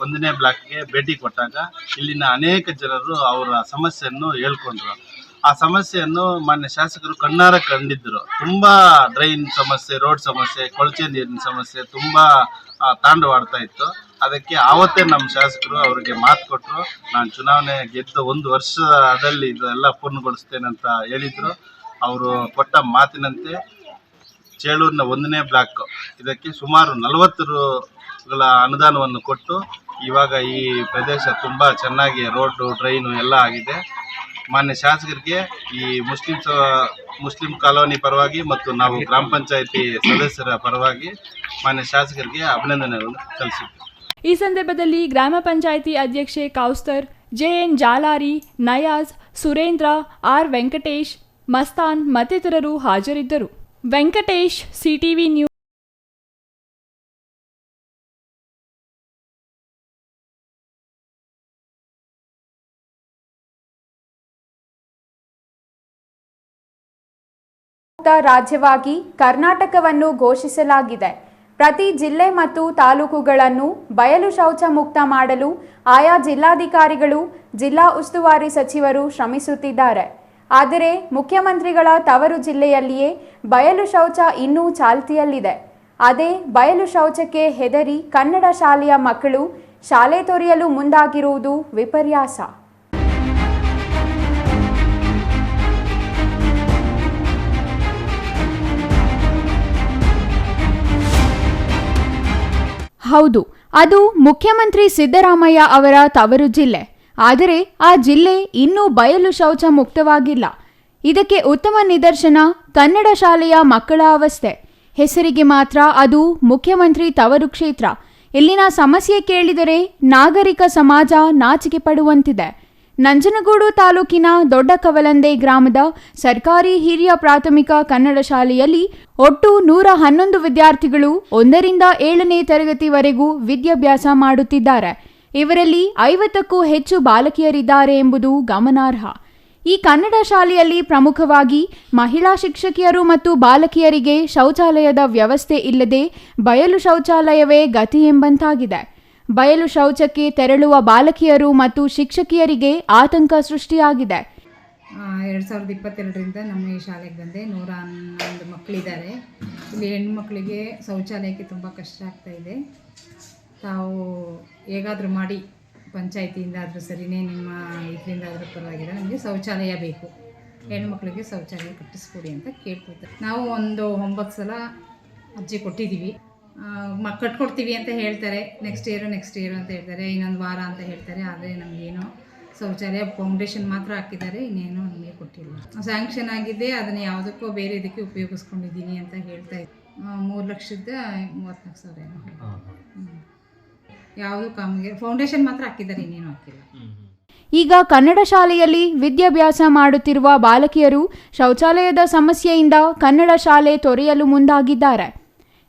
1ನೇ ಬ್ಲಾಕ್ಗೆ ಭೇಟಿ ಕೊಟ್ಟಾಗ ಇಲ್ಲಿನ ಅನೇಕ ಜನರು ಅವರ ಸಮಸ್ಯೆಯನ್ನು ಹೇಳ್ಕೊಂಡ್ರು. ಆ ಸಮಸ್ಯೆಯನ್ನು ಮಾನ್ಯ ಶಾಸಕರು ಕಣ್ಣಾರ ಕಂಡಿದ್ದರು. ತುಂಬ ಡ್ರೈನ್ ಸಮಸ್ಯೆ, ರೋಡ್ ಸಮಸ್ಯೆ, ಕೊಳಚೆ ನೀರಿನ ಸಮಸ್ಯೆ ತುಂಬ ತಾಂಡವಾಡ್ತಾ ಇತ್ತು. ಅದಕ್ಕೆ ಆವತ್ತೇ ನಮ್ಮ ಶಾಸಕರು ಅವರಿಗೆ ಮಾತು ಕೊಟ್ಟರು. ನಾನು ಚುನಾವಣೆ ಗೆದ್ದ 1 ವರ್ಷದಲ್ಲಿ ಇದೆಲ್ಲ ಪೂರ್ಣಗೊಳಿಸ್ತೇನೆ ಅಂತ ಹೇಳಿದರು. ಅವರು ಕೊಟ್ಟ ಮಾತಿನಂತೆ ಚೇಳೂರಿನ 1ನೇ ಬ್ಲಾಕ್ ಇದಕ್ಕೆ ಸುಮಾರು 40 ರುಗಳ ಅನುದಾನವನ್ನು ಕೊಟ್ಟು ಇವಾಗ ಈ ಪ್ರದೇಶ ತುಂಬ ಚೆನ್ನಾಗಿ ರೋಡು ಡ್ರೈನು ಎಲ್ಲ ಆಗಿದೆ. ಮಾನ್ಯ ಶಾಸಕರಿಗೆ ಈ ಮುಸ್ಲಿಂ ಕಾಲೋನಿ ಪರವಾಗಿ ಮತ್ತು ನಾವು ಗ್ರಾಮ ಪಂಚಾಯಿತಿ ಸದಸ್ಯರ ಪರವಾಗಿ ಮಾನ್ಯ ಶಾಸಕರಿಗೆ ಅಭಿನಂದನೆಗಳನ್ನು ಸಲ್ಲಿಸುತ್ತೇವೆ. ಈ ಸಂದರ್ಭದಲ್ಲಿ ಗ್ರಾಮ ಪಂಚಾಯಿತಿ ಅಧ್ಯಕ್ಷೆ ಕೌಸ್ತರ್, ಜೆಎನ್ ಜಾಲಾರಿ, ನಯಾಜ್, ಸುರೇಂದ್ರ, ಆರ್ ವೆಂಕಟೇಶ್, ಮಸ್ತಾನ್ ಮತ್ತಿತರರು ಹಾಜರಿದ್ದರು. Venkatesh, CTV news. ರಾಜ್ಯವಾಗಿ ಕರ್ನಾಟಕವನ್ನು ಘೋಷಿಸಲಾಗಿದೆ. ಪ್ರತಿ ಜಿಲ್ಲೆ ಮತ್ತು ತಾಲೂಕುಗಳನ್ನು ಬಯಲು ಶೌಚ ಮುಕ್ತ ಮಾಡಲು ಆಯಾ ಜಿಲ್ಲಾಧಿಕಾರಿಗಳು, ಜಿಲ್ಲಾ ಉಸ್ತುವಾರಿ ಸಚಿವರು ಶ್ರಮಿಸುತ್ತಿದ್ದಾರೆ. ಆದರೆ ಮುಖ್ಯಮಂತ್ರಿಗಳ ತವರು ಜಿಲ್ಲೆಯಲ್ಲಿಯೇ ಬಯಲು ಶೌಚ ಇನ್ನೂ ಚಾಲ್ತಿಯಲ್ಲಿದೆ. ಅದೇ ಬಯಲು ಶೌಚಕ್ಕೆ ಹೆದರಿ ಕನ್ನಡ ಶಾಲೆಯ ಮಕ್ಕಳು ಶಾಲೆ ತೊರೆಯಲು ಮುಂದಾಗಿರುವುದು ವಿಪರ್ಯಾಸ. ಹೌದು, ಅದು ಮುಖ್ಯಮಂತ್ರಿ ಸಿದ್ದರಾಮಯ್ಯ ಅವರ ತವರು ಜಿಲ್ಲೆ. ಆದರೆ ಆ ಜಿಲ್ಲೆ ಇನ್ನೂ ಬಯಲು ಶೌಚ ಮುಕ್ತವಾಗಿಲ್ಲ. ಇದಕ್ಕೆ ಉತ್ತಮ ನಿದರ್ಶನ ಕನ್ನಡ ಶಾಲೆಯ ಮಕ್ಕಳ ಅವಸ್ಥೆ. ಹೆಸರಿಗೆ ಮಾತ್ರ ಅದು ಮುಖ್ಯಮಂತ್ರಿ ತವರು ಕ್ಷೇತ್ರ. ಇಲ್ಲಿನ ಸಮಸ್ಯೆ ಕೇಳಿದರೆ ನಾಗರಿಕ ಸಮಾಜ ನಾಚಿಕೆ ಪಡುವಂತಿದೆ. ನಂಜನಗೂಡು ತಾಲೂಕಿನ ದೊಡ್ಡ ಕವಲಂದೆ ಗ್ರಾಮದ ಸರ್ಕಾರಿ ಹಿರಿಯ ಪ್ರಾಥಮಿಕ ಕನ್ನಡ ಶಾಲೆಯಲ್ಲಿ ಒಟ್ಟು 111 ವಿದ್ಯಾರ್ಥಿಗಳು 1ರಿಂದ 7ನೇ ತರಗತಿವರೆಗೂ ವಿದ್ಯಾಭ್ಯಾಸ ಮಾಡುತ್ತಿದ್ದಾರೆ. ಇವರಲ್ಲಿ 50ಕ್ಕೂ ಹೆಚ್ಚು ಬಾಲಕಿಯರಿದ್ದಾರೆ ಎಂಬುದು ಗಮನಾರ್ಹ. ಈ ಕನ್ನಡ ಶಾಲೆಯಲ್ಲಿ ಪ್ರಮುಖವಾಗಿ ಮಹಿಳಾ ಶಿಕ್ಷಕಿಯರು ಮತ್ತು ಬಾಲಕಿಯರಿಗೆ ಶೌಚಾಲಯದ ವ್ಯವಸ್ಥೆ ಇಲ್ಲದೆ ಬಯಲು ಶೌಚಾಲಯವೇ ಗತಿ ಎಂಬಂತಾಗಿದೆ. ಬಯಲು ಶೌಚಕ್ಕೆ ತೆರಳುವ ಬಾಲಕಿಯರು ಮತ್ತು ಶಿಕ್ಷಕಿಯರಿಗೆ ಆತಂಕ ಸೃಷ್ಟಿಯಾಗಿದೆ. 2022ರಿಂದ ನಮ್ಮ ಈ ಶಾಲೆಗೆ ಬಂದೆ. 111 ಮಕ್ಕಳಿದ್ದಾರೆ. ಇಲ್ಲಿ ಹೆಣ್ಣು ಮಕ್ಕಳಿಗೆ ಶೌಚಾಲಯಕ್ಕೆ ತುಂಬ ಕಷ್ಟ ಆಗ್ತಾ ಇದೆ. ತಾವು ಹೇಗಾದರೂ ಮಾಡಿ ಪಂಚಾಯಿತಿಯಿಂದ ಆದರೂ ಸರಿನೇ ನಿಮ್ಮ ಇದರಿಂದ ಆದರೂ ಪರವಾಗಿಲ್ಲ, ನಮಗೆ ಶೌಚಾಲಯ ಬೇಕು, ಹೆಣ್ಣು ಮಕ್ಕಳಿಗೆ ಶೌಚಾಲಯ ಕಟ್ಟಿಸ್ಕೊಡಿ ಅಂತ ಕೇಳ್ಕೊತಾರೆ. ನಾವು ಒಂದು 9 ಸಲ ಅರ್ಜಿ ಕೊಟ್ಟಿದ್ದೀವಿ. ಕಟ್ಕೊಡ್ತೀವಿ ಅಂತ ಹೇಳ್ತಾರೆ. ನೆಕ್ಸ್ಟ್ ಇಯರ್ ಅಂತ ಹೇಳ್ತಾರೆ. ಇನ್ನೊಂದು ವಾರ ಅಂತ ಹೇಳ್ತಾರೆ. ಆದರೆ ನಮಗೇನೋ ಶೌಚಾಲಯ ಫೌಂಡೇಶನ್ ಮಾತ್ರ ಹಾಕಿದ್ದಾರೆ, ಇನ್ನೇನೋ ನಮಗೆ ಕೊಟ್ಟಿಲ್ಲ. ಸ್ಯಾಂಕ್ಷನ್ ಆಗಿದೆ, ಅದನ್ನು ಯಾವುದಕ್ಕೋ ಬೇರೆ ಇದಕ್ಕೆ ಉಪಯೋಗಿಸ್ಕೊಂಡಿದ್ದೀನಿ ಅಂತ ಹೇಳ್ತಾ ಇದ್ದೆ. 3,34,000 ಯಾವುದು ಕಾಮಿಗೆ ಫೌಂಡೇಶನ್ ಮಾತ್ರ ಹಾಕಿದ್ದಾರೆ, ಇನ್ನೇನು ಹಾಕಿಲ್ಲ. ಈಗ ಕನ್ನಡ ಶಾಲೆಯಲ್ಲಿ ವಿದ್ಯಾಭ್ಯಾಸ ಮಾಡುತ್ತಿರುವ ಬಾಲಕಿಯರು ಶೌಚಾಲಯದ ಸಮಸ್ಯೆಯಿಂದ ಕನ್ನಡ ಶಾಲೆ ತೊರೆಯಲು ಮುಂದಾಗಿದ್ದಾರೆ.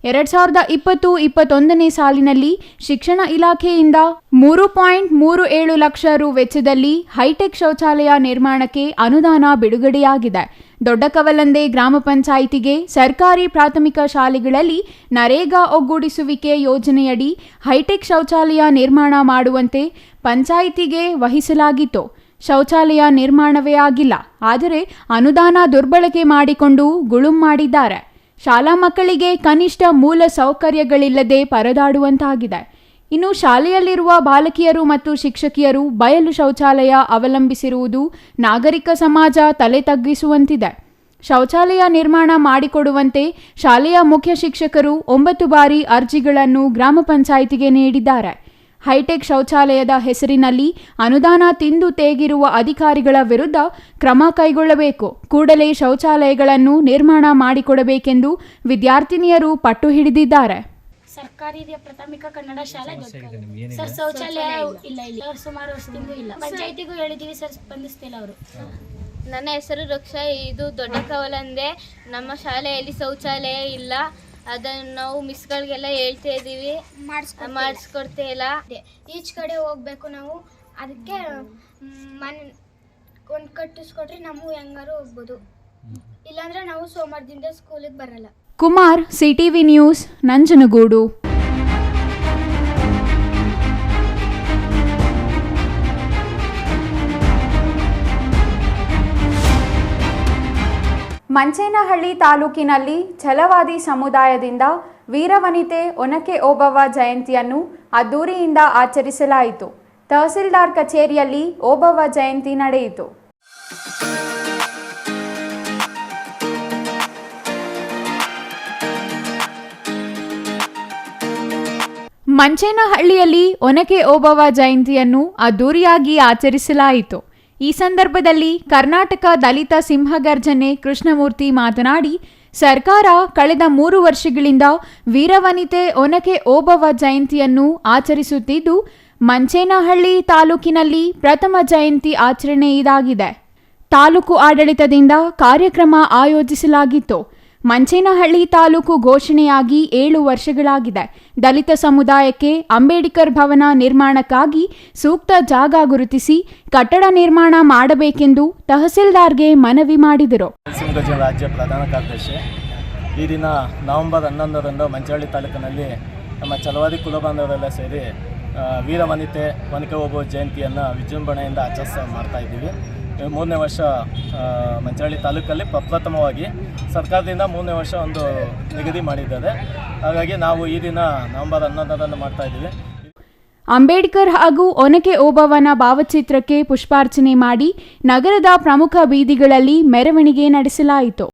2020-21ನೇ ಸಾಲಿನಲ್ಲಿ ಶಿಕ್ಷಣ ಇಲಾಖೆಯಿಂದ 3.37 ಲಕ್ಷ ರು ವೆಚ್ಚದಲ್ಲಿ ಹೈಟೆಕ್ ಶೌಚಾಲಯ ನಿರ್ಮಾಣಕ್ಕೆ ಅನುದಾನ ಬಿಡುಗಡೆಯಾಗಿದೆ. ದೊಡ್ಡ ಕವಲಂದೆ ಗ್ರಾಮ ಪಂಚಾಯಿತಿಗೆ ಸರ್ಕಾರಿ ಪ್ರಾಥಮಿಕ ಶಾಲೆಗಳಲ್ಲಿ ನರೇಗಾ ಒಗ್ಗೂಡಿಸುವಿಕೆ ಯೋಜನೆಯಡಿ ಹೈಟೆಕ್ ಶೌಚಾಲಯ ನಿರ್ಮಾಣ ಮಾಡುವಂತೆ ಪಂಚಾಯಿತಿಗೆ ವಹಿಸಲಾಗಿತ್ತು. ಶೌಚಾಲಯ ನಿರ್ಮಾಣವೇ ಆಗಿಲ್ಲ. ಆದರೆ ಅನುದಾನ ದುರ್ಬಳಕೆ ಮಾಡಿಕೊಂಡು ಗುಳುಂ ಮಾಡಿದ್ದಾರೆ. ಶಾಲಾ ಮಕ್ಕಳಿಗೆ ಕನಿಷ್ಠ ಮೂಲ ಸೌಕರ್ಯಗಳಿಲ್ಲದೆ ಪರದಾಡುವಂತಾಗಿದೆ. ಇನ್ನು ಶಾಲೆಯಲ್ಲಿರುವ ಬಾಲಕಿಯರು ಮತ್ತು ಶಿಕ್ಷಕಿಯರು ಬಯಲು ಶೌಚಾಲಯ ಅವಲಂಬಿಸಿರುವುದು ನಾಗರಿಕ ಸಮಾಜ ತಲೆ ತಗ್ಗಿಸುವಂತಿದೆ. ಶೌಚಾಲಯ ನಿರ್ಮಾಣ ಮಾಡಿಕೊಡುವಂತೆ ಶಾಲೆಯ ಮುಖ್ಯ ಶಿಕ್ಷಕರು 9 ಬಾರಿ ಅರ್ಜಿಗಳನ್ನು ಗ್ರಾಮ ಪಂಚಾಯಿತಿಗೆ ನೀಡಿದ್ದಾರೆ. ಹೈಟೆಕ್ ಶೌಚಾಲಯದ ಹೆಸರಿನಲ್ಲಿ ಅನುದಾನ ತಿಂದು ತೇಗಿರುವ ಅಧಿಕಾರಿಗಳ ವಿರುದ್ಧ ಕ್ರಮ ಕೈಗೊಳ್ಳಬೇಕು. ಕೂಡಲೇ ಶೌಚಾಲಯಗಳನ್ನು ನಿರ್ಮಾಣ ಮಾಡಿಕೊಡಬೇಕೆಂದು ವಿದ್ಯಾರ್ಥಿನಿಯರು ಪಟ್ಟು ಹಿಡಿದಿದ್ದಾರೆ. ಸರ್ಕಾರಿ ಪ್ರಾಥಮಿಕ ಕನ್ನಡ ಶಾಲೆ ಸರ್, ಶೌಚಾಲಯ ಇಲ್ಲ, ಇಲ್ಲಿ ಸುಮಾರು ವರ್ಷದಿಂದ ಇಲ್ಲ. ಪಂಚಾಯತಿಗೂ ಹೇಳಿದೀವಿ ಸರ್, ಸ್ಪಂದಿಸ್ತಿಲ್ಲ ಅವರು. ನನ್ನ ಹೆಸರು ರಕ್ಷಾ. ಇದು ದೊಡ್ಡ ಕವಲಂದೆ. ನಮ್ಮ ಶಾಲೆಯಲ್ಲಿ ಶೌಚಾಲಯ ಇಲ್ಲ. ಅದನ್ನು ನಾವು ಮಿಸ್ಗಳಿಗೆಲ್ಲ ಹೇಳ್ತಾ ಇದ್ದೀವಿ, ಮಾಡಿಸ್ಕೊಡ್ತಾ ಇಲ್ಲ. ಈಚ್ ಕಡೆ ಹೋಗ್ಬೇಕು ನಾವು, ಅದಕ್ಕೆ ಒಂದು ಕಟ್ಟಿಸ್ಕೊಟ್ರೆ ನಾವು ಹೆಂಗಾರು ಹೋಗ್ಬೋದು. ಇಲ್ಲಾಂದ್ರೆ ನಾವು ಸೋಮವಾರದಿಂದ ಸ್ಕೂಲಿಗೆ ಬರಲ್ಲ. Kumar, CTV news, Nanjangud. ಮಂಚೇನಹಳ್ಳಿ ತಾಲೂಕಿನಲ್ಲಿ ಛಲವಾದಿ ಸಮುದಾಯದಿಂದ ವೀರವನಿತೆ ಒನಕೆ ಓಬವ್ವ ಜಯಂತಿಯನ್ನು ಅದ್ದೂರಿಯಿಂದ ಆಚರಿಸಲಾಯಿತು. ತಹಸೀಲ್ದಾರ್ ಕಚೇರಿಯಲ್ಲಿ ಓಬವ್ವ ಜಯಂತಿ ನಡೆಯಿತು. ಮಂಚೇನಹಳ್ಳಿಯಲ್ಲಿ ಒನಕೆ ಓಬವ್ವ ಜಯಂತಿಯನ್ನು ಅದ್ದೂರಿಯಾಗಿ ಆಚರಿಸಲಾಯಿತು. ಈ ಸಂದರ್ಭದಲ್ಲಿ ಕರ್ನಾಟಕ ದಲಿತ ಸಿಂಹಗರ್ಜನೆ ಕೃಷ್ಣಮೂರ್ತಿ ಮಾತನಾಡಿ, ಸರ್ಕಾರ ಕಳೆದ 3 ವರ್ಷಗಳಿಂದ ವೀರವನಿತೆ ಒನಕೆ ಓಬವ್ವ ಜಯಂತಿಯನ್ನು ಆಚರಿಸುತ್ತಿದ್ದು, ಮಂಚೇನಹಳ್ಳಿ ತಾಲೂಕಿನಲ್ಲಿ ಪ್ರಥಮ ಜಯಂತಿ ಆಚರಣೆ ಇದಾಗಿದೆ. ತಾಲೂಕು ಆಡಳಿತದಿಂದ ಕಾರ್ಯಕ್ರಮ ಆಯೋಜಿಸಲಾಗಿತ್ತು. ಮಂಚೇನಹಳ್ಳಿ ತಾಲೂಕು ಘೋಷಣೆಯಾಗಿ 7 ವರ್ಷಗಳಾಗಿದೆ. ದಲಿತ ಸಮುದಾಯಕ್ಕೆ ಅಂಬೇಡ್ಕರ್ ಭವನ ನಿರ್ಮಾಣಕ್ಕಾಗಿ ಸೂಕ್ತ ಜಾಗ ಗುರುತಿಸಿ ಕಟ್ಟಡ ನಿರ್ಮಾಣ ಮಾಡಬೇಕೆಂದು ತಹಸೀಲ್ದಾರ್ಗೆ ಮನವಿ ಮಾಡಿದರು. ರಾಜ್ಯ ಪ್ರಧಾನ ಕಾರ್ಯದರ್ಶಿ ಈ ದಿನ ನವೆಂಬರ್ 11ರಂದು ಮಂಚೇನಹಳ್ಳಿ ತಾಲೂಕಿನಲ್ಲಿ ನಮ್ಮ ಛಲವಾದಿ ಕುಲಬಾಂಧವರೆಲ್ಲ ಸೇರಿ ವೀರವನಿತೆ ಒನಕೆ ಓಬವ್ವ ಜಯಂತಿಯನ್ನು ವಿಜೃಂಭಣೆಯಿಂದ ಮಾಡ್ತಾ ಇದ್ದೀವಿ. 3ನೇ ವರ್ಷ ಮಂಚೇನಹಳ್ಳಿ ತಾಲೂಕಲ್ಲಿ ಪ್ರಪ್ರಥಮವಾಗಿ ಸರ್ಕಾರದಿಂದ 3ನೇ ವರ್ಷ ಒಂದು ನಿಗದಿ ಮಾಡಿದ್ದಾರೆ. ಹಾಗಾಗಿ ನಾವು ಈ ದಿನ ನವೆಂಬರ್ 11ರಂದು ಮಾಡ್ತಾ ಇದ್ದೀವಿ. ಅಂಬೇಡ್ಕರ್ ಹಾಗೂ ಒನಕೆ ಓಬವ್ವನ ಭಾವಚಿತ್ರಕ್ಕೆ ಪುಷ್ಪಾರ್ಚನೆ ಮಾಡಿ ನಗರದ ಪ್ರಮುಖ ಬೀದಿಗಳಲ್ಲಿ ಮೆರವಣಿಗೆ ನಡೆಸಲಾಯಿತು.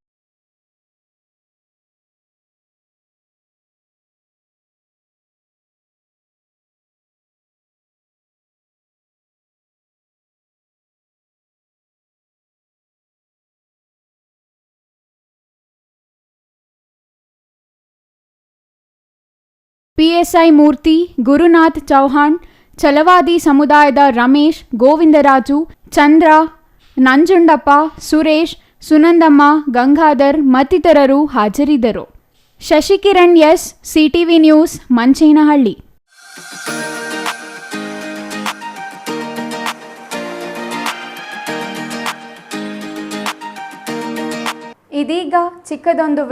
ಪಿಎಸ್ಐ ಮೂರ್ತಿ, ಗುರುನಾಥ್ ಚೌಹಾಣ್, ಛಲವಾದಿ ಸಮುದಾಯದ ರಮೇಶ್, ಗೋವಿಂದರಾಜು, ಚಂದ್ರ, ನಂಜುಂಡಪ್ಪ, ಸುರೇಶ್, ಸುನಂದಮ್ಮ, ಗಂಗಾಧರ್ ಮತ್ತಿತರರು ಹಾಜರಿದ್ದರು. Shashikiran S, CTV news, Manchenahalli. ಇದೀಗ ಚಿಕ್ಕದೊಂದು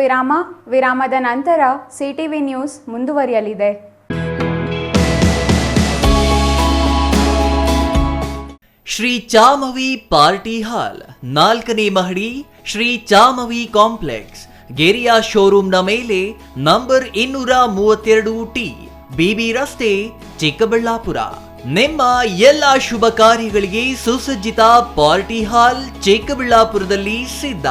ವಿರಾಮದ ನಂತರ ಸಿಟಿವಿ ನ್ಯೂಸ್ ಮುಂದುವರಿಯಲಿದೆ. ಶ್ರೀ ಚಾಮವಿ ಪಾರ್ಟಿ ಹಾಲ್ 4ನೇ ಮಹಡಿ, ಶ್ರೀ ಚಾಮವಿ ಕಾಂಪ್ಲೆಕ್ಸ್, ಗೆರಿಯಾ ಶೋರೂಮ್ನ ಮೇಲೆ, ನಂಬರ್ 232T, ಬಿಬಿ ರಸ್ತೆ, ಚಿಕ್ಕಬಳ್ಳಾಪುರ. ನಿಮ್ಮ ಎಲ್ಲ ಶುಭ ಕಾರ್ಯಗಳಿಗೆ ಸುಸಜ್ಜಿತ ಪಾರ್ಟಿ ಹಾಲ್ ಚಿಕ್ಕಬಳ್ಳಾಪುರದಲ್ಲಿ ಸಿದ್ಧ.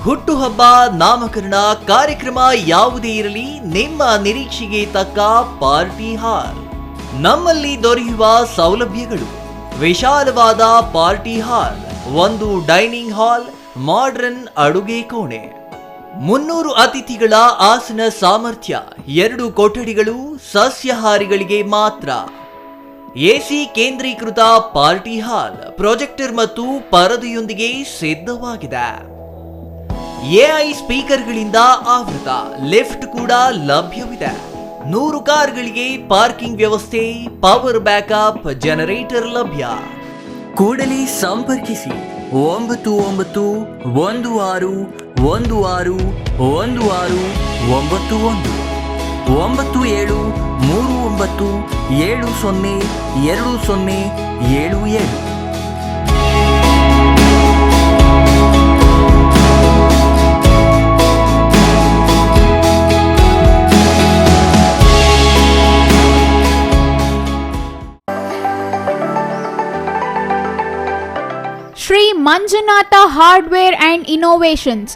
ಹುಟ್ಟುಹಬ್ಬ, ನಾಮಕರಣ ಕಾರ್ಯಕ್ರಮ ಯಾವುದೇ ಇರಲಿ, ನಿಮ್ಮ ನಿರೀಕ್ಷೆಗೆ ತಕ್ಕ ಪಾರ್ಟಿ ಹಾಲ್. ನಮ್ಮಲ್ಲಿ ದೊರೆಯುವ ಸೌಲಭ್ಯಗಳು: ವಿಶಾಲವಾದ party hall, 1 dining hall, modern ಅಡುಗೆ ಕೋಣೆ, 300 ಅತಿಥಿಗಳ ಆಸನ ಸಾಮರ್ಥ್ಯ, 2 ಕೊಠಡಿಗಳು ಸಸ್ಯಾಹಾರಿಗಳಿಗೆ ಮಾತ್ರ. ಎಸಿ ಕೇಂದ್ರೀಕೃತ ಪಾರ್ಟಿ ಹಾಲ್, ಪ್ರೊಜೆಕ್ಟರ್ ಮತ್ತು ಪರದೆಯೊಂದಿಗೆ ಸಿದ್ಧವಾಗಿದೆ. ಎಐ ಸ್ಪೀಕರ್ಗಳಿಂದ ಆವೃತ, ಲಿಫ್ಟ್ ಕೂಡ ಲಭ್ಯವಿದೆ. 100 ಕಾರ್ಗಳಿಗೆ ಪಾರ್ಕಿಂಗ್ ವ್ಯವಸ್ಥೆ, ಪವರ್ ಬ್ಯಾಕಪ್ ಜನರೇಟರ್ ಲಭ್ಯ. ಕೂಡಲೇ ಸಂಪರ್ಕಿಸಿ 9916161691 9739702077. Shri Manjunatha hardware and innovations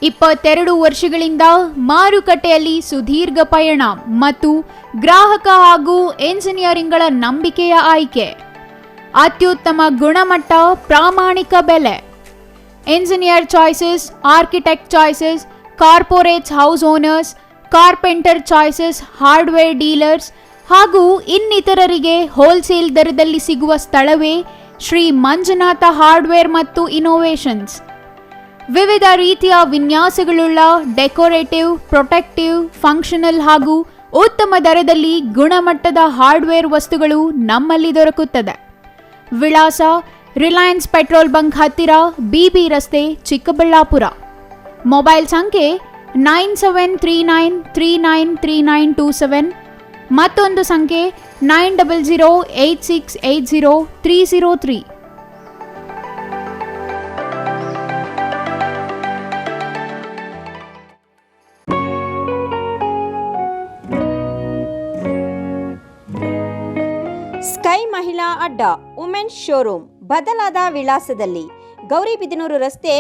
22 ವರ್ಷಗಳಿಂದ ಮಾರುಕಟ್ಟೆಯಲ್ಲಿ ಸುದೀರ್ಘ ಪಯಣ ಮತ್ತು ಗ್ರಾಹಕ ಹಾಗೂ ಎಂಜಿನಿಯರಿಂಗ್ಗಳ ನಂಬಿಕೆಯ ಆಯ್ಕೆ. ಅತ್ಯುತ್ತಮ ಗುಣಮಟ್ಟ, ಪ್ರಾಮಾಣಿಕ ಬೆಲೆ. Engineer choices, architect choices, corporates house owners, carpenter choices, hardware dealers ಹಾಗೂ ಇನ್ನಿತರರಿಗೆ ಹೋಲ್ಸೇಲ್ ದರದಲ್ಲಿ ಸಿಗುವ ಸ್ಥಳವೇ ಶ್ರೀ ಮಂಜುನಾಥ ಹಾರ್ಡ್ವೇರ್ ಮತ್ತು ಇನೋವೇಷನ್ಸ್. ವಿವಿಧ ರೀತಿಯ ವಿನ್ಯಾಸಗಳುಳ್ಳ ಡೆಕೋರೇಟಿವ್, ಪ್ರೊಟೆಕ್ಟಿವ್, ಫಂಕ್ಷನಲ್ ಹಾಗೂ ಉತ್ತಮ ದರದಲ್ಲಿ ಗುಣಮಟ್ಟದ ಹಾರ್ಡ್ವೇರ್ ವಸ್ತುಗಳು ನಮ್ಮಲ್ಲಿ ದೊರಕುತ್ತದೆ. ವಿಳಾಸ: ರಿಲಯನ್ಸ್ ಪೆಟ್ರೋಲ್ ಬಂಕ್ ಹತ್ತಿರ, ಬಿಬಿ ರಸ್ತೆ, ಚಿಕ್ಕಬಳ್ಳಾಪುರ. ಮೊಬೈಲ್ ಸಂಖ್ಯೆ 9739393927, ಮತ್ತೊಂದು ಸಂಖ್ಯೆ 9008680303. ಸ್ಕೈ ಮಹಿಳಾ ಅಡ್ಡ ವುಮೆನ್ಸ್ ಶೋರೂಮ್ ಬದಲಾದ ವಿಳಾಸದಲ್ಲಿ, ಗೌರಿಬಿದನೂರು ರಸ್ತೆ,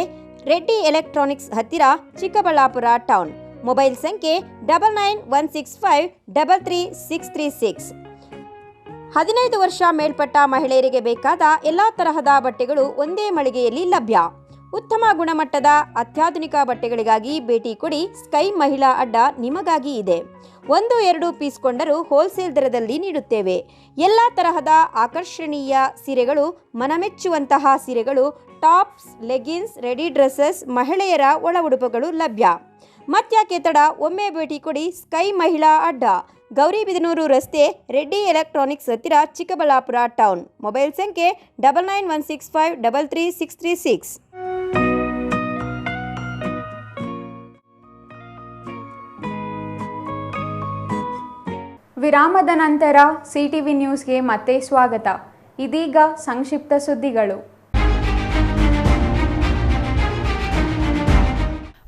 ರೆಡ್ಡಿ ಎಲೆಕ್ಟ್ರಾನಿಕ್ಸ್ ಹತ್ತಿರ, ಚಿಕ್ಕಬಳ್ಳಾಪುರ ಟೌನ್. ಮೊಬೈಲ್ ಸಂಖ್ಯೆ 9916533636. 15 ವರ್ಷ ಮೇಲ್ಪಟ್ಟ ಮಹಿಳೆಯರಿಗೆ ಬೇಕಾದ ಎಲ್ಲ ತರಹದ ಬಟ್ಟೆಗಳು ಒಂದೇ ಮಳಿಗೆಯಲ್ಲಿ ಲಭ್ಯ. ಉತ್ತಮ ಗುಣಮಟ್ಟದ ಅತ್ಯಾಧುನಿಕ ಬಟ್ಟೆಗಳಿಗಾಗಿ ಭೇಟಿ ಕೊಡಿ. ಸ್ಕೈ ಮಹಿಳಾ ಅಡ್ಡ ನಿಮಗಾಗಿ ಇದೆ. 1-2 ಪೀಸ್ ಕೊಂಡರೂ ಹೋಲ್ಸೇಲ್ ದರದಲ್ಲಿ ನೀಡುತ್ತೇವೆ. ಎಲ್ಲ ತರಹದ ಆಕರ್ಷಣೀಯ ಸೀರೆಗಳು, ಮನಮೆಚ್ಚುವಂತಹ ಸೀರೆಗಳು, ಟಾಪ್ಸ್, ಲೆಗಿನ್ಸ್, ರೆಡಿ ಡ್ರೆಸ್ಸಸ್, ಮಹಿಳೆಯರ ಒಳ ಉಡುಪುಗಳು ಲಭ್ಯ. ಮತ್ಯಾಕೆ ತಡ, ಒಮ್ಮೆ ಭೇಟಿ ಕೊಡಿ. ಸ್ಕೈ ಮಹಿಳಾ ಅಡ್ಡ, ಗೌರಿಬಿದನೂರು ರಸ್ತೆ, ರೆಡ್ಡಿ ಎಲೆಕ್ಟ್ರಾನಿಕ್ಸ್ ಹತ್ತಿರ, ಚಿಕ್ಕಬಳ್ಳಾಪುರ ಟೌನ್. ಮೊಬೈಲ್ ಸಂಖ್ಯೆ 9916533636. ವಿರಾಮದ ನಂತರ ಸಿಟಿವಿ ನ್ಯೂಸ್ಗೆ ಮತ್ತೆ ಸ್ವಾಗತ. ಇದೀಗ ಸಂಕ್ಷಿಪ್ತ ಸುದ್ದಿಗಳು.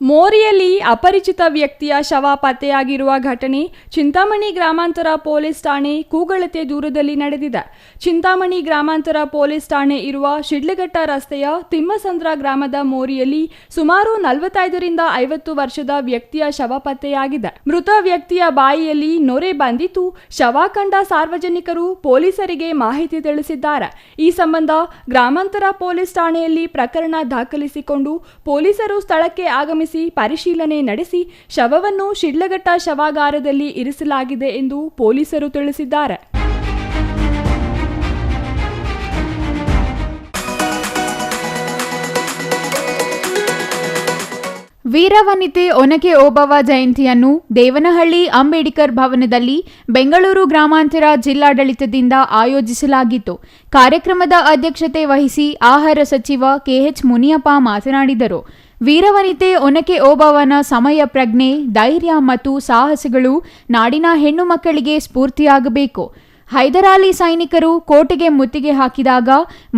ಮೋರಿಯಲ್ಲಿ ಅಪರಿಚಿತ ವ್ಯಕ್ತಿಯ ಶವ ಪತ್ತೆಯಾಗಿರುವ ಘಟನೆ ಚಿಂತಾಮಣಿ ಗ್ರಾಮಾಂತರ ಪೊಲೀಸ್ ಠಾಣೆ ಕೂಗಳತೆ ದೂರದಲ್ಲಿ ನಡೆದಿದೆ. ಚಿಂತಾಮಣಿ ಗ್ರಾಮಾಂತರ ಪೊಲೀಸ್ ಠಾಣೆ ಇರುವ ಶಿಡ್ಲಘಟ್ಟ ರಸ್ತೆಯ ತಿಮ್ಮಸಂದ್ರ ಗ್ರಾಮದ ಮೋರಿಯಲ್ಲಿ ಸುಮಾರು 45-50 ವರ್ಷದ ವ್ಯಕ್ತಿಯ ಶವ ಪತ್ತೆಯಾಗಿದೆ. ಮೃತ ವ್ಯಕ್ತಿಯ ಬಾಯಿಯಲ್ಲಿ ನೊರೆ ಬಂದಿದ್ದು, ಶವ ಕಂಡ ಸಾರ್ವಜನಿಕರು ಪೊಲೀಸರಿಗೆ ಮಾಹಿತಿ ತಿಳಿಸಿದ್ದಾರೆ. ಈ ಸಂಬಂಧ ಗ್ರಾಮಾಂತರ ಪೊಲೀಸ್ ಠಾಣೆಯಲ್ಲಿ ಪ್ರಕರಣ ದಾಖಲಿಸಿಕೊಂಡು ಪೊಲೀಸರು ಸ್ಥಳಕ್ಕೆ ಆಗಮಿಸಿ ಪರಿಶೀಲನೆ ನಡೆಸಿ ಶವವನ್ನು ಶಿಡ್ಲಘಟ್ಟ ಶವಾಗಾರದಲ್ಲಿ ಇರಿಸಲಾಗಿದೆ ಎಂದು ಪೊಲೀಸರು ತಿಳಿಸಿದ್ದಾರೆ. ವೀರವನಿತೆ ಒನಕೆ ಓಬವ್ವ ಜಯಂತಿಯನ್ನು ದೇವನಹಳ್ಳಿ ಅಂಬೇಡ್ಕರ್ ಭವನದಲ್ಲಿ ಬೆಂಗಳೂರು ಗ್ರಾಮಾಂತರ ಜಿಲ್ಲಾಡಳಿತದಿಂದ ಆಯೋಜಿಸಲಾಗಿತ್ತು. ಕಾರ್ಯಕ್ರಮದ ಅಧ್ಯಕ್ಷತೆ ವಹಿಸಿ ಆಹಾರ ಸಚಿವ ಕೆಎಚ್ ಮುನಿಯಪ್ಪ ಮಾತನಾಡಿದರು. ವೀರವನಿತೆ ಒನಕೆ ಓಬವ್ವನ ಸಮಯ ಪ್ರಜ್ಞೆ, ಧೈರ್ಯ ಮತ್ತು ಸಾಹಸಗಳು ನಾಡಿನ ಹೆಣ್ಣು ಮಕ್ಕಳಿಗೆ ಸ್ಫೂರ್ತಿಯಾಗಬೇಕು. ಹೈದರಾಲಿ ಸೈನಿಕರು ಕೋಟೆಗೆ ಮುತ್ತಿಗೆ ಹಾಕಿದಾಗ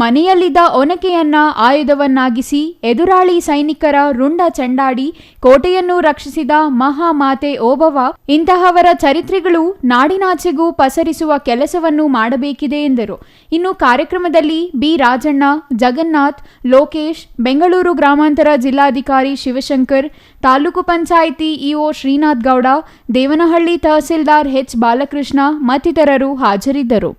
ಮನೆಯಲ್ಲಿದ್ದ ಒನಕೆಯನ್ನ ಆಯುಧವನ್ನಾಗಿಸಿ ಎದುರಾಳಿ ಸೈನಿಕರ ರುಂಡ ಚೆಂಡಾಡಿ ಕೋಟೆಯನ್ನು ರಕ್ಷಿಸಿದ ಮಹಾಮಾತೆ ಓಬವ್ವ. ಇಂತಹವರ ಚರಿತ್ರೆಗಳು ನಾಡಿನಾಚೆಗೂ ಪಸರಿಸುವ ಕೆಲಸವನ್ನು ಮಾಡಬೇಕಿದೆ ಎಂದರು. ಇನ್ನು ಕಾರ್ಯಕ್ರಮದಲ್ಲಿ ಬಿ ರಾಜಣ್ಣ, ಜಗನ್ನಾಥ್, ಲೋಕೇಶ್, ಬೆಂಗಳೂರು ಗ್ರಾಮಾಂತರ ಜಿಲ್ಲಾಧಿಕಾರಿ ಶಿವಶಂಕರ್, ತಾಲೂಕು ಪಂಚಾಯಿತಿ ಇಒ ಶ್ರೀನಾಥ್ ಗೌಡ, ದೇವನಹಳ್ಳಿ ತಹಸೀಲ್ದಾರ್ ಎಚ್ ಬಾಲಕೃಷ್ಣ ಮತ್ತಿತರರು ಹಾಜರಿದ್ದರು.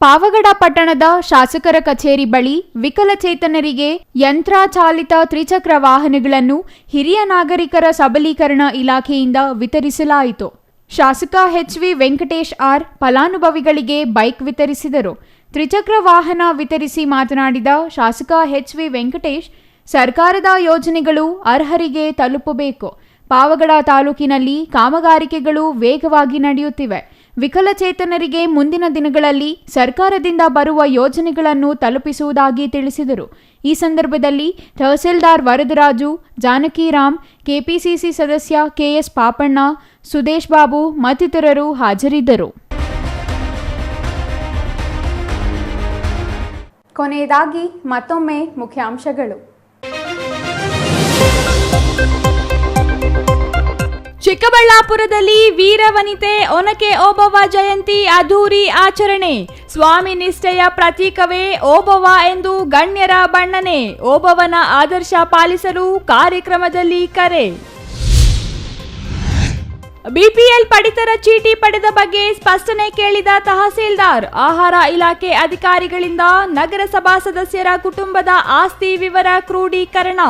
ಪಾವಗಡ ಪಟ್ಟಣದ ಶಾಸಕರ ಕಚೇರಿ ಬಳಿ ವಿಕಲಚೇತನರಿಗೆ ಯಂತ್ರಚಾಲಿತ ತ್ರಿಚಕ್ರ ವಾಹನಗಳನ್ನು ಹಿರಿಯ ನಾಗರಿಕರ ಸಬಲೀಕರಣ ಇಲಾಖೆಯಿಂದ ವಿತರಿಸಲಾಯಿತು. ಶಾಸಕ ಎಚ್.ವಿ. ವೆಂಕಟೇಶ್ ಆರ್ ಫಲಾನುಭವಿಗಳಿಗೆ ಬೈಕ್ ವಿತರಿಸಿದರು. ತ್ರಿಚಕ್ರ ವಾಹನ ವಿತರಿಸಿ ಮಾತನಾಡಿದ ಶಾಸಕ ಎಚ್.ವಿ. ವೆಂಕಟೇಶ್, ಸರ್ಕಾರದ ಯೋಜನೆಗಳು ಅರ್ಹರಿಗೆ ತಲುಪಬೇಕು. ಪಾವಗಡ ತಾಲೂಕಿನಲ್ಲಿ ಕಾಮಗಾರಿಕೆಗಳು ವೇಗವಾಗಿ ನಡೆಯುತ್ತಿವೆ. ವಿಕಲಚೇತನರಿಗೆ ಮುಂದಿನ ದಿನಗಳಲ್ಲಿ ಸರ್ಕಾರದಿಂದ ಬರುವ ಯೋಜನೆಗಳನ್ನು ತಲುಪಿಸುವುದಾಗಿ ತಿಳಿಸಿದರು. ಈ ಸಂದರ್ಭದಲ್ಲಿ ತಹಸೀಲ್ದಾರ್ ವರದರಾಜು, ಜಾನಕಿರಾಮ್, ಕೆಪಿಸಿಸಿ ಸದಸ್ಯ ಕೆಎಸ್ ಪಾಪಣ್ಣ, ಸುದೇಶ್ ಬಾಬು ಮತ್ತಿತರರು ಹಾಜರಿದ್ದರು. ಕೊನೆಯದಾಗಿ ಮತ್ತೊಮ್ಮೆ ಮುಖ್ಯಾಂಶಗಳು. ಚಿಕ್ಕಬಳ್ಳಾಪುರದಲ್ಲಿ ವೀರವನಿತೆ ಒನಕೆ ಓಬವ್ವ ಜಯಂತಿ ಅದ್ದೂರಿ ಆಚರಣೆ. ಸ್ವಾಮಿ ನಿಷ್ಠೆಯ ಪ್ರತೀಕವೇ ಓಬವ್ವ ಎಂದು ಗಣ್ಯರ ಬಣ್ಣನೆ. ಓಬವ್ವನ ಆದರ್ಶ ಪಾಲಿಸಲು ಕಾರ್ಯಕ್ರಮದಲ್ಲಿ ಕರೆ. ಬಿಪಿಎಲ್ ಪಡಿತರ ಚೀಟಿ ಪಡೆದ ಬಗ್ಗೆ ಸ್ಪಷ್ಟನೆ ಕೇಳಿದ ತಹಸೀಲ್ದಾರ್. ಆಹಾರ ಇಲಾಖೆ ಅಧಿಕಾರಿಗಳಿಂದ ನಗರಸಭಾ ಸದಸ್ಯರ ಕುಟುಂಬದ ಆಸ್ತಿ ವಿವರ ಕ್ರೋಢೀಕರಣ.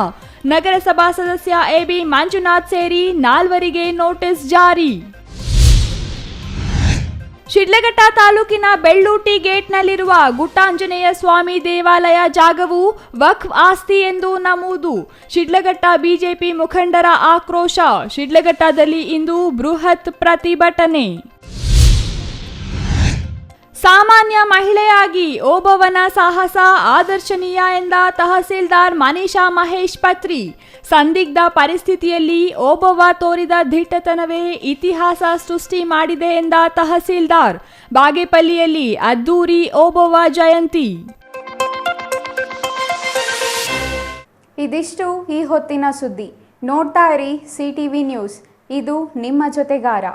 ನಗರಸಭಾ ಸದಸ್ಯ ಎಬಿ ಮಂಜುನಾಥ್ ಸೇರಿ 4 ನೋಟಿಸ್ ಜಾರಿ. ಶಿಡ್ಲಘಟ್ಟ ತಾಲೂಕಿನ ಬೆಳ್ಳೂಟಿ ಗೇಟ್ನಲ್ಲಿರುವ ಗುಟ್ಟಾಂಜನೇಯ ಸ್ವಾಮಿ ದೇವಾಲಯ ಜಾಗವು ವಕ್ಫ್ ಆಸ್ತಿ ಎಂದು ನಮೂದು. ಶಿಡ್ಲಘಟ್ಟ ಬಿಜೆಪಿ ಮುಖಂಡರ ಆಕ್ರೋಶ. ಶಿಡ್ಲಘಟ್ಟದಲ್ಲಿ ಇಂದು ಬೃಹತ್ ಪ್ರತಿಭಟನೆ. ಸಾಮಾನ್ಯ ಮಹಿಳೆಯಾಗಿ ಓಬವ್ವನ ಸಾಹಸ ಆದರ್ಶನೀಯ ಎಂದ ತಹಸೀಲ್ದಾರ್ ಮನೀಷಾ ಮಹೇಶ್ ಪತ್ರಿ. ಸಂದಿಗ್ಧ ಪರಿಸ್ಥಿತಿಯಲ್ಲಿ ಓಬವ್ವ ತೋರಿದ ದಿಟ್ಟತನವೇ ಇತಿಹಾಸ ಸೃಷ್ಟಿ ಮಾಡಿದೆ ಎಂದ ತಹಸೀಲ್ದಾರ್. ಬಾಗೇಪಲ್ಲಿಯಲ್ಲಿ ಅದ್ದೂರಿ ಓಬವ್ವ ಜಯಂತಿ. ಇದಿಷ್ಟು ಈ ಹೊತ್ತಿನ ಸುದ್ದಿ. ನೋಡ್ತಾ ಇರಿ ಸಿಟಿವಿ ನ್ಯೂಸ್, ಇದು ನಿಮ್ಮ ಜೊತೆಗಾರ.